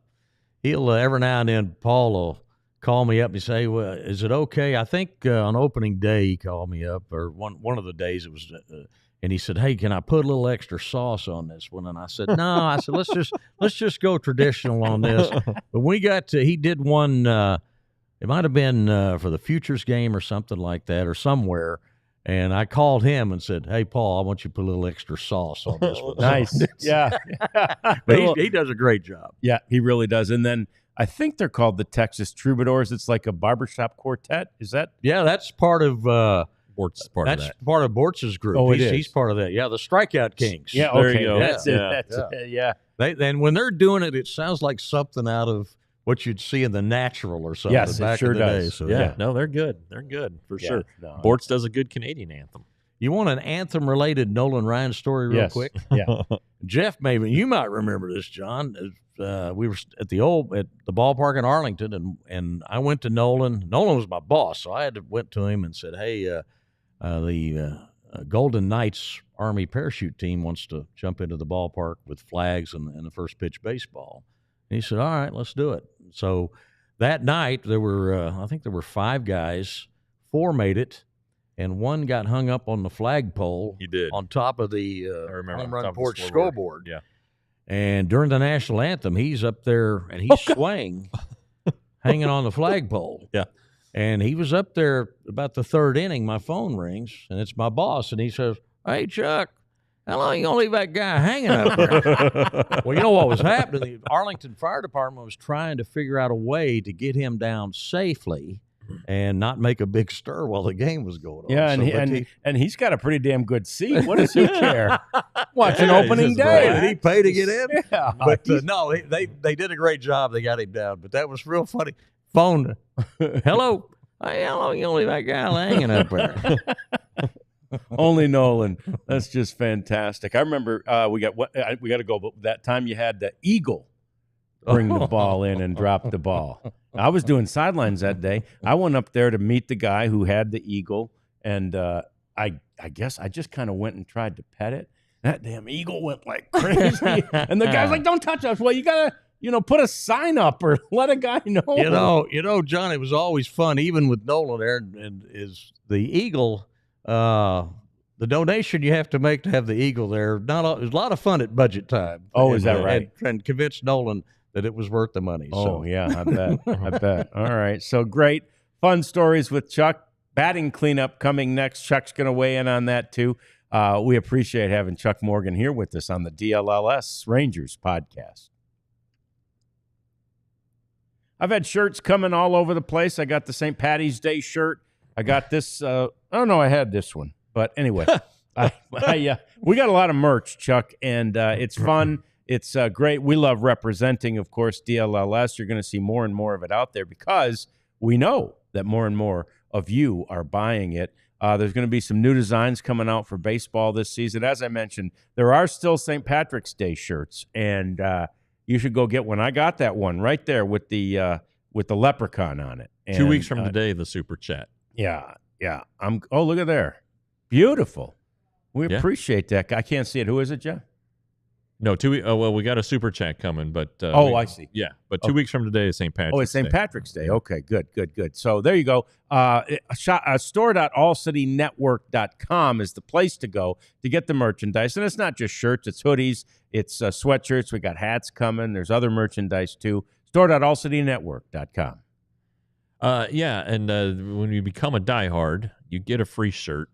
He'll every now and then Paul will call me up and say, "Well, is it okay?" I think on opening day he called me up, or one of the days it was. And he said, "Hey, can I put a little extra sauce on this one?" And I said, "No." I said, "Let's just go traditional on this." But he did one. It might have been for the Futures game or something like that, or somewhere. And I called him and said, "Hey, Paul, I want you to put a little extra sauce on this one." Nice, yeah. But he does a great job. Yeah, he really does. And then I think they're called the Texas Troubadours. It's like a barbershop quartet. Is that? Yeah, that's part of. Bortz is part of that. That's part of Bortz's group. Oh, he's part of that. Yeah, the Strikeout Kings. Yeah, there okay. you go. That's it. That's it. Yeah. And when they're doing it, it sounds like something out of what you'd see in The Natural or something. Yes, back it sure in the does. Day. So, yeah, no, they're good. They're good for sure. No. Bortz does a good Canadian anthem. You want an anthem-related Nolan Ryan story real quick? Yeah. Jeff, maybe you might remember this, John. We were at the ballpark in Arlington, and I went to Nolan. Nolan was my boss, so I went to him and said, "Hey, the Golden Knights Army parachute team wants to jump into the ballpark with flags and the first pitch baseball." And he said, "All right, let's do it." So that night there were, I think there were 5 guys. 4 made it, and 1 got hung up on the flagpole. He did. On top of the home run porch scoreboard. Yeah. And during the national anthem, he's up there and he's swaying, hanging on the flagpole. Yeah. And he was up there about the 3rd inning. My phone rings, and it's my boss, and he says, "Hey, Chuck, how long you going to leave that guy hanging up there?" Well, you know what was happening? The Arlington Fire Department was trying to figure out a way to get him down safely and not make a big stir while the game was going on. Yeah, and he's got a pretty damn good seat. What does he care? Watching opening day. Did he pay to get in? Yeah. But no, they did a great job. They got him down. But that was real funny. Phone, "Hello, hey, how long you gonna leave that guy hanging up there?" Only Nolan. That's just fantastic. I remember we got to go, but that time you had the Eagle bring the ball in and drop the ball. I was doing sidelines that day. I went up there to meet the guy who had the Eagle, and I guess I just kind of went and tried to pet it. That damn eagle went like crazy. And the guy's like, don't touch us. Well, you got to, put a sign up or let a guy know. John, it was always fun, even with Nolan there, and is the eagle, the donation you have to make to have the eagle there. It was a lot of fun at budget time. Is that right? And convince Nolan that it was worth the money. Oh, yeah, I bet. I bet. All right. So great. Fun stories with Chuck. Batting cleanup coming next. Chuck's going to weigh in on that, too. We appreciate having Chuck Morgan here with us on the DLLS Rangers podcast. I've had shirts coming all over the place. I got the St. Patty's Day shirt. I got this. I don't know. I had this one. But anyway, we got a lot of merch, Chuck, and it's fun. It's great. We love representing, of course, DLLS. You're going to see more and more of it out there because we know that more and more of you are buying it. There's going to be some new designs coming out for baseball this season. As I mentioned, there are still St. Patrick's Day shirts, and you should go get one. I got that one right there with the leprechaun on it. And, 2 weeks from today, the Super Chat. Yeah. Look at there. Beautiful. We appreciate that. I can't see it. Who is it, Jeff? No, 2 weeks. Oh, well, we got a Super Chat coming, but I see. Yeah, but 2 weeks from today is St. Patrick's Day. It's St. Patrick's Day. Okay, good. So there you go. Store.allcitynetwork.com is the place to go to get the merchandise, and it's not just shirts; it's hoodies, it's sweatshirts. We got hats coming. There's other merchandise too. Store.allcitynetwork.com. And when you become a diehard, you get a free shirt,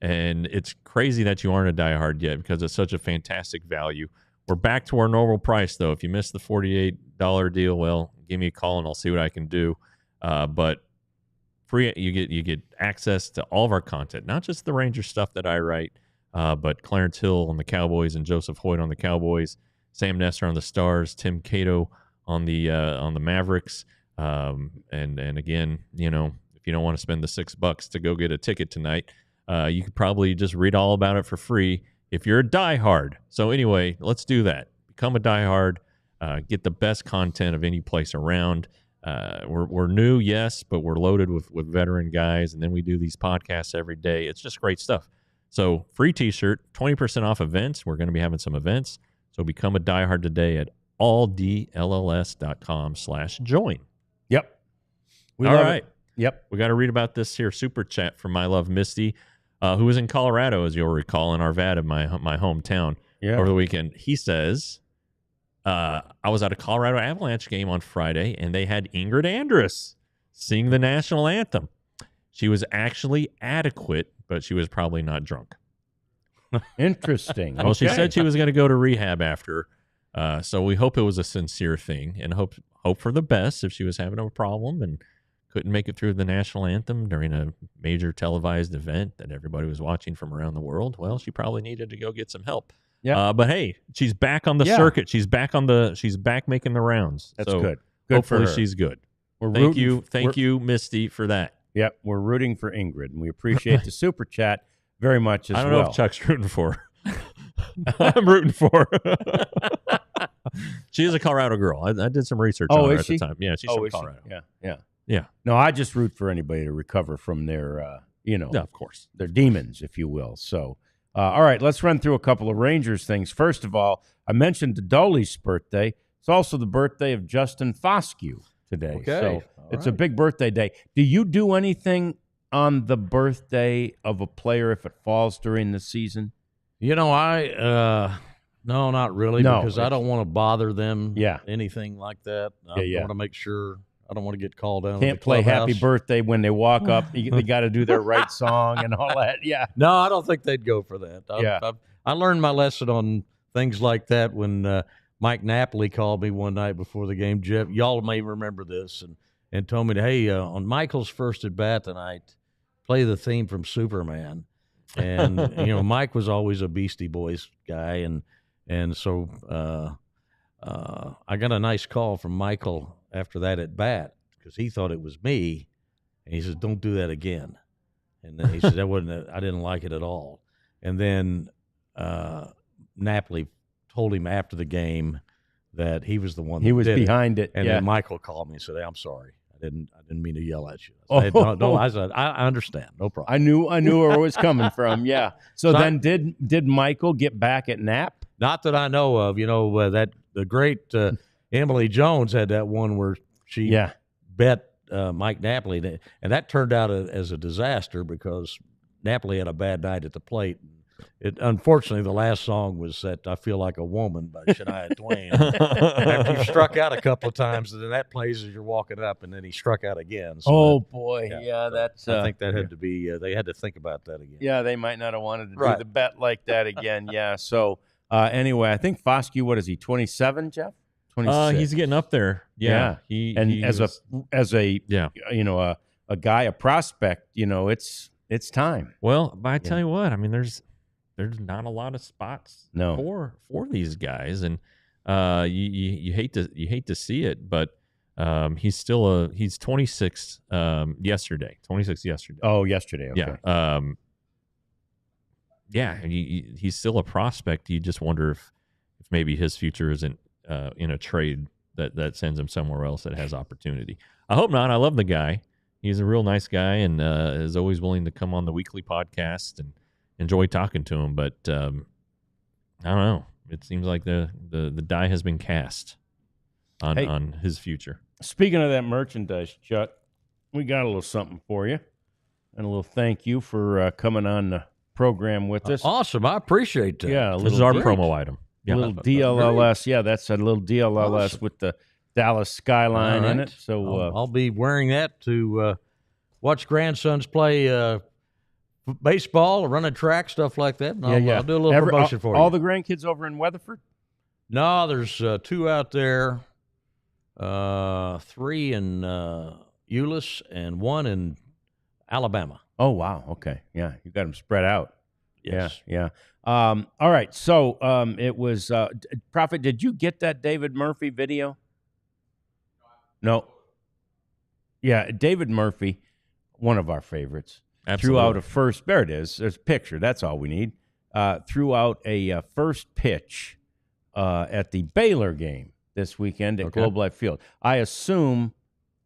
and it's crazy that you aren't a diehard yet because it's such a fantastic value. We're back to our normal price, though. If you missed the $48 deal, well, give me a call and I'll see what I can do. But free, you get access to all of our content, not just the Ranger stuff that I write, but Clarence Hill on the Cowboys and Joseph Hoyt on the Cowboys, Sam Nestor on the Stars, Tim Cato on the Mavericks, and again, if you don't want to spend the $6 to go get a ticket tonight, you could probably just read all about it for free if you're a diehard. So anyway, let's do that. Become a diehard. Get the best content of any place around. We're new, yes, but we're loaded with veteran guys, and then we do these podcasts every day. It's just great stuff. So free T-shirt, 20% off events. We're going to be having some events. So become a diehard today at alldlls.com/join. Yep. All right. Yep. We got to read about this here super chat from My Love Misty, who was in Colorado, as you'll recall, in Arvada, my hometown, over the weekend. He says, I was at a Colorado Avalanche game on Friday, and they had Ingrid Andress sing the national anthem. She was actually adequate, but she was probably not drunk. Interesting. Well, she said she was going to go to rehab after, so we hope it was a sincere thing, and hope for the best if she was having a problem and couldn't make it through the national anthem during a major televised event that everybody was watching from around the world. Well, she probably needed to go get some help. Yeah. But hey, she's back on the circuit. She's back making the rounds. That's so good. Hopefully she's good. Thank you, Misty, for that. Yep, we're rooting for Ingrid, and we appreciate the super chat very much as well. I don't know if Chuck's rooting for her. I'm rooting for her. She is a Colorado girl. I did some research on her at the time. Yeah, she's from Colorado. Yeah. No, I just root for anybody to recover from their, of course, their demons, if you will. So, all right, let's run through a couple of Rangers things. First of all, I mentioned Dolly's birthday. It's also the birthday of Justin Foscue today. Okay. So it's a big birthday day. Do you do anything on the birthday of a player if it falls during the season? No, not really, because I don't want to bother them. Anything like that. I want to make sure. I don't want to get called down. Can't play Happy Birthday when they walk up. They got to do their right song and all that. Yeah. No, I don't think they'd go for that. I learned my lesson on things like that when Mike Napoli called me one night before the game. Jeff, y'all may remember this, and told me, hey, on Michael's first at bat tonight, play the theme from Superman. And Mike was always a Beastie Boys guy, and so I got a nice call from Michael after that at bat because he thought it was me, and he says, "Don't do that again." And then he said, I didn't like it at all. And then Napoli told him after the game that he was the one. He was behind it. And then Michael called me and said, hey, "I'm sorry. I didn't mean to yell at you. I said, no, I said, I understand. No problem. I knew where it was coming from. Yeah. So then did Michael get back at Knapp? Not that I know of. That the great Emily Jones had that one where she bet Mike Napoli, and that turned out as a disaster because Napoli had a bad night at the plate. Unfortunately, the last song was that "I Feel Like a Woman" by Shania Twain. After you struck out a couple of times, then that plays as you're walking up, and then he struck out again. So that's. I think that had to be. They had to think about that again. Yeah, they might not have wanted to do the bet like that again. Yeah. So anyway, I think Foscue. What is he? 27, Jeff? 26. He's getting up there. Yeah. As a guy, a prospect, it's time. Well, but I tell you what, I mean, there's not a lot of spots for these guys, and you hate to see it, but he's 26 yesterday. 26 yesterday. Oh, yesterday. Okay. Yeah. He's still a prospect. You just wonder if maybe his future isn't in a trade that sends him somewhere else that has opportunity. I hope not. I love the guy. He's a real nice guy and is always willing to come on the weekly podcast and enjoy talking to him. But I don't know. It seems like the die has been cast on his future. Speaking of that merchandise, Chuck, we got a little something for you and a little thank you for coming on the program with us. Awesome. I appreciate that. Yeah, this is our promo item. Yeah. A little DLLS. Yeah, that's a little DLLS with the Dallas skyline in it. So I'll be wearing that to watch grandsons play baseball, running track, stuff like that. And I'll do a little promotion for you. All the grandkids over in Weatherford? No, there's 2 out there, 3 in Euless, and 1 in Alabama. Oh, wow. Okay. Yeah, you got them spread out. Yes. Yeah. All right. So it was Prophet. Did you get that David Murphy video? No. Yeah, David Murphy, one of our favorites. Absolutely. Threw out a first. There it is. There's a picture. That's all we need. Threw out a first pitch at the Baylor game this weekend at Globe Life Field. I assume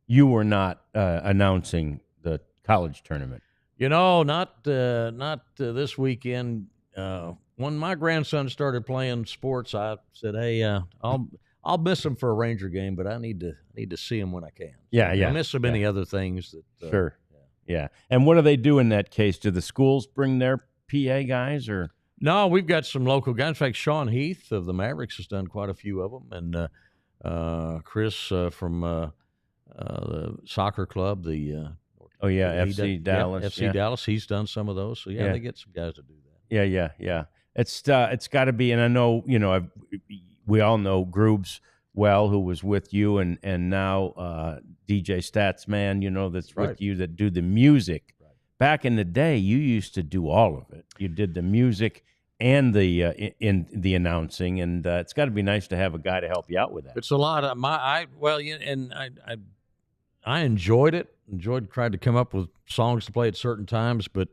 you were not announcing the college tournament. Not this weekend. When my grandson started playing sports, I said, "Hey, I'll miss him for a Ranger game, but I need to see him when I can." Yeah. I miss so many other things that. Sure. Yeah. And what do they do in that case? Do the schools bring their PA guys or? No, we've got some local guys. In fact, Sean Heath of the Mavericks has done quite a few of them, and Chris from the soccer club, the FC Dallas. FC Dallas. He's done some of those. So they get some guys to do that. Yeah. It's got to be, and I know we all know Groobs well, who was with you, and now DJ Statsman, that's with you, that do the music. Right. Back in the day, you used to do all of it. You did the music and the in the announcing, and it's got to be nice to have a guy to help you out with that. It's a lot of I enjoyed it. Tried to come up with songs to play at certain times, but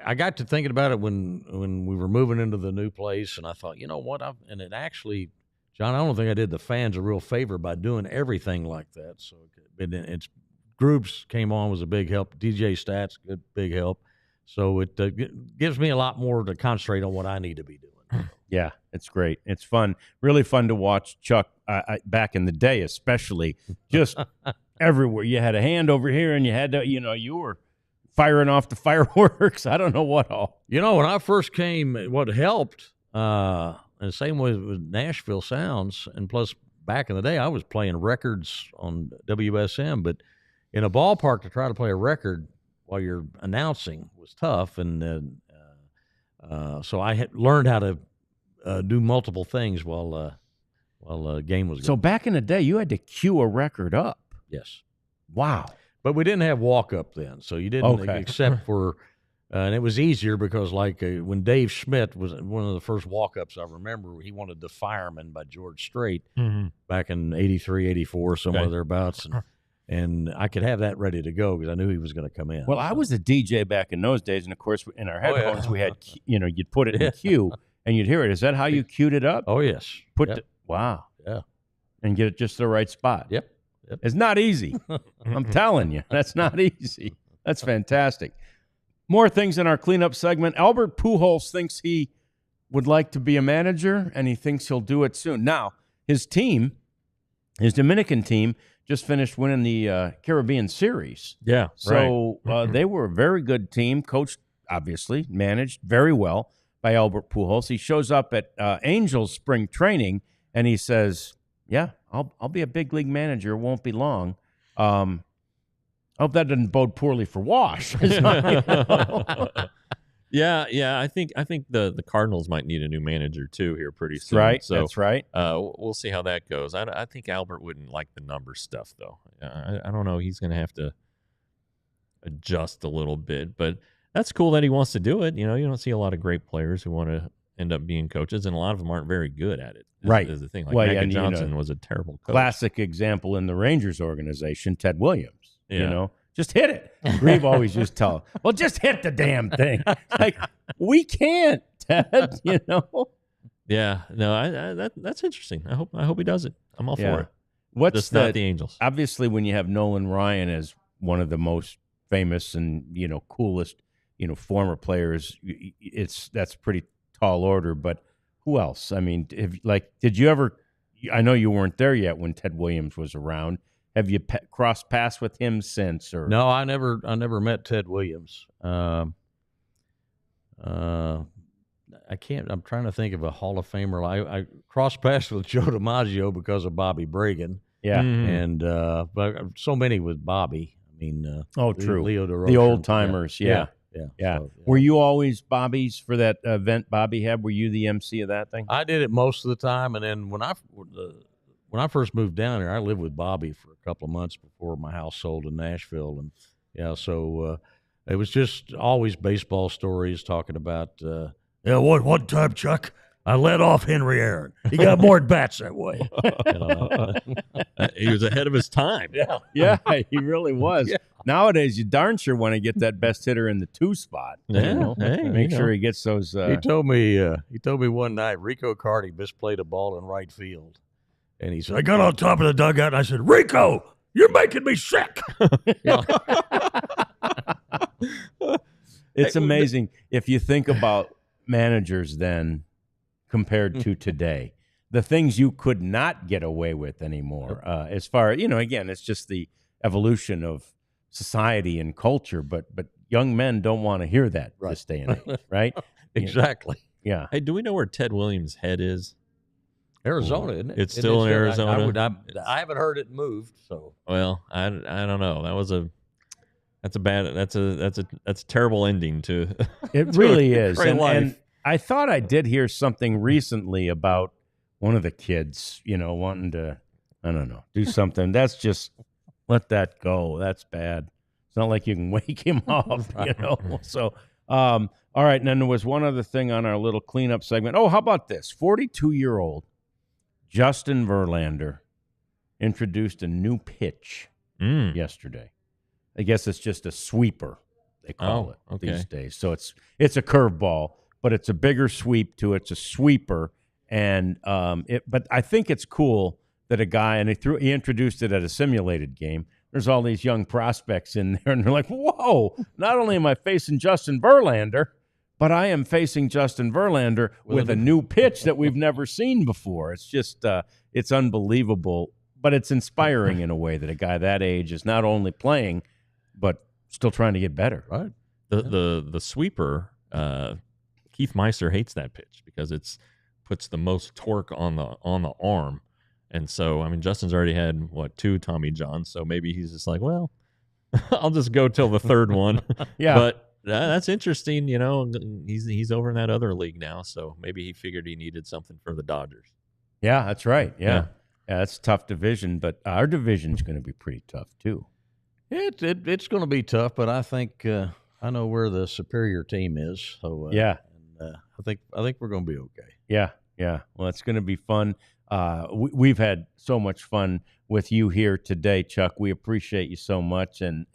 I got to thinking about it when we were moving into the new place, and I thought, you know what? And it actually, John, I don't think I did the fans a real favor by doing everything like that. So it's groups came on, was a big help. DJ Stats, good big help. So it gives me a lot more to concentrate on what I need to be doing. Yeah, it's great. It's fun, really fun to watch Chuck. Back in the day, especially, just everywhere. You had a hand over here, and you had to, you were firing off the fireworks. I don't know what all. When I first came, what helped, and the same way with Nashville Sounds, and plus back in the day, I was playing records on WSM, but in a ballpark to try to play a record while you're announcing was tough, and so I had learned how to do multiple things while a game was going. So back in the day, you had to cue a record up. Yes. Wow. But we didn't have walk-up then, so you didn't, except for and it was easier because, when Dave Schmidt was one of the first walk-ups I remember, he wanted The Fireman by George Strait back in 83, 84, somewhere thereabouts, and I could have that ready to go because I knew he was going to come in. Well, I was a DJ back in those days, and, of course, in our headphones we had, you'd put it in cue, and you'd hear it. Is that how you queued it up? Oh, yes. Wow. Yeah. And get it just the right spot. Yep. It's not easy. I'm telling you, that's not easy. That's fantastic. More things in our cleanup segment. Albert Pujols thinks he would like to be a manager, and he thinks he'll do it soon. Now, his team, his Dominican team, just finished winning the Caribbean Series. Yeah, so they were a very good team, coached, obviously, managed very well by Albert Pujols. He shows up at Angels spring training, and he says, yeah, I'll be a big league manager. It won't be long. I hope that doesn't bode poorly for Wash. Yeah. I think the Cardinals might need a new manager too here pretty soon. Right. So, that's right. We'll see how that goes. I think Albert wouldn't like the number stuff though. I don't know. He's going to have to adjust a little bit, but that's cool that he wants to do it. You don't see a lot of great players who want to end up being coaches, and a lot of them aren't very good at it. Right. Is the thing. Like Mecca Johnson was a terrible coach. Classic example in the Rangers organization, Ted Williams. Yeah. Just hit it. Grieve always just tell him, well, just hit the damn thing. Like, we can't, Ted, Yeah. No, that's interesting. I hope he does it. I'm all for it. What's just not the Angels. Obviously, when you have Nolan Ryan as one of the most famous and, coolest, former players, that's pretty tall order, but who else? I mean, did you ever, I know you weren't there yet when Ted Williams was around. Have you crossed paths with him since? Or no, I never met Ted Williams. I can't. I'm trying to think of a Hall of Famer. I crossed paths with Joe DiMaggio because of Bobby Bragan. Yeah, and but so many with Bobby. I mean, true. Leo DeRoche, the old timers. Yeah. So, Were you always Bobby's for that event Bobby had? Were you the MC of that thing? I did it most of the time, and then when I first moved down here, I lived with Bobby for a couple of months before my house sold in Nashville, and so it was just always baseball stories talking about. One time, Chuck, I let off Henry Aaron. He got more at bats that way. He was ahead of his time. Yeah, he really was. Yeah. Nowadays, you darn sure want to get that best hitter in the 2 spot. Make sure he gets those. He told me one night Rico Carty misplayed a ball in right field, and he said, "I got on top of the dugout and I said, Rico, you're making me sick." It's amazing if you think about managers then compared to today. The things you could not get away with anymore. As far again, it's just the evolution of society and culture. But young men don't want to hear that this day and age, right? Exactly. Yeah. Hey, do we know where Ted Williams' head is? Arizona, isn't it? It's still in Arizona. I haven't heard it moved. So well, I don't know. That's a terrible ending to. It to really is. life. And I thought I did hear something recently about one of the kids, wanting to, I don't know, do something. That's just, let that go. That's bad. It's not like you can wake him up, So, all right. And then there was one other thing on our little cleanup segment. Oh, how about this? 42-year-old Justin Verlander introduced a new pitch yesterday. I guess it's just a sweeper, they call it these days. So it's a curveball, but it's a bigger sweep to it. It's a sweeper. And but I think it's cool that a guy, and he introduced it at a simulated game. There's all these young prospects in there, and they're like, whoa, not only am I facing Justin Verlander, but I am facing Justin Verlander with a new pitch that we've never seen before. It's just, it's unbelievable, but it's inspiring in a way that a guy that age is not only playing, but still trying to get better. Right. The sweeper, Keith Meister hates that pitch because puts the most torque on the arm. And so, I mean, Justin's already had, 2 Tommy Johns, so maybe he's just like, well, I'll just go till the third one. Yeah. But that's interesting, he's over in that other league now, so maybe he figured he needed something for the Dodgers. Yeah, that's right. Yeah, that's a tough division, but our division's going to be pretty tough, too. It's going to be tough, but I think I know where the superior team is. So yeah, and, I think we're going to be okay. Yeah. Well, it's going to be fun. We've had so much fun with you here today, Chuck. We appreciate you so much, and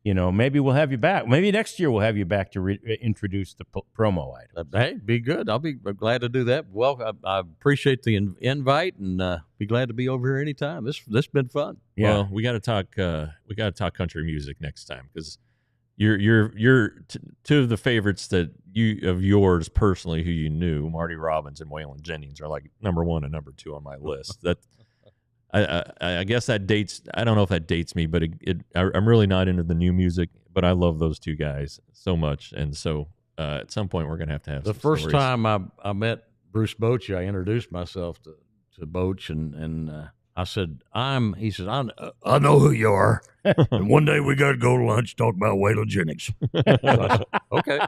maybe we'll have you back. Maybe next year we'll have you back to introduce the promo item. Hey, be good. I'll be glad to do that. Well, I appreciate the invite, and be glad to be over here anytime. This has been fun. Yeah. Well, we got to talk. We got to talk country music next time, because you're two of the favorites of yours personally who you knew, Marty Robbins and Waylon Jennings, are like number 1 and number 2 on my list. That I guess that dates. I don't know if that dates me, but I'm really not into the new music. But I love those two guys so much, and so at some point we're gonna have to have the some first stories. time I met Bruce Bochy, I introduced myself to Boch, and I said, he says, I know who you are, and one day we got to go to lunch, talk about Waylon Jennings. So I said, okay.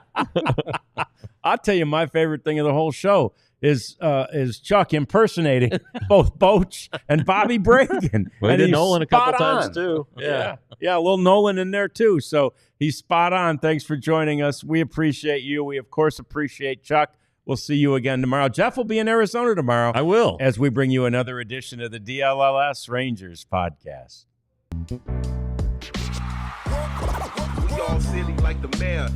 I'll tell you, my favorite thing of the whole show is Chuck impersonating both Boch and Bobby Bragan. We and did he's Nolan a couple spot times on. too. Yeah, a little Nolan in there too. So he's spot on. Thanks for joining us. We appreciate you. We, of course, appreciate Chuck. We'll see you again tomorrow. Jeff will be in Arizona tomorrow. I will. As we bring you another edition of the DLLS Rangers Podcast. We all silly like the mayor.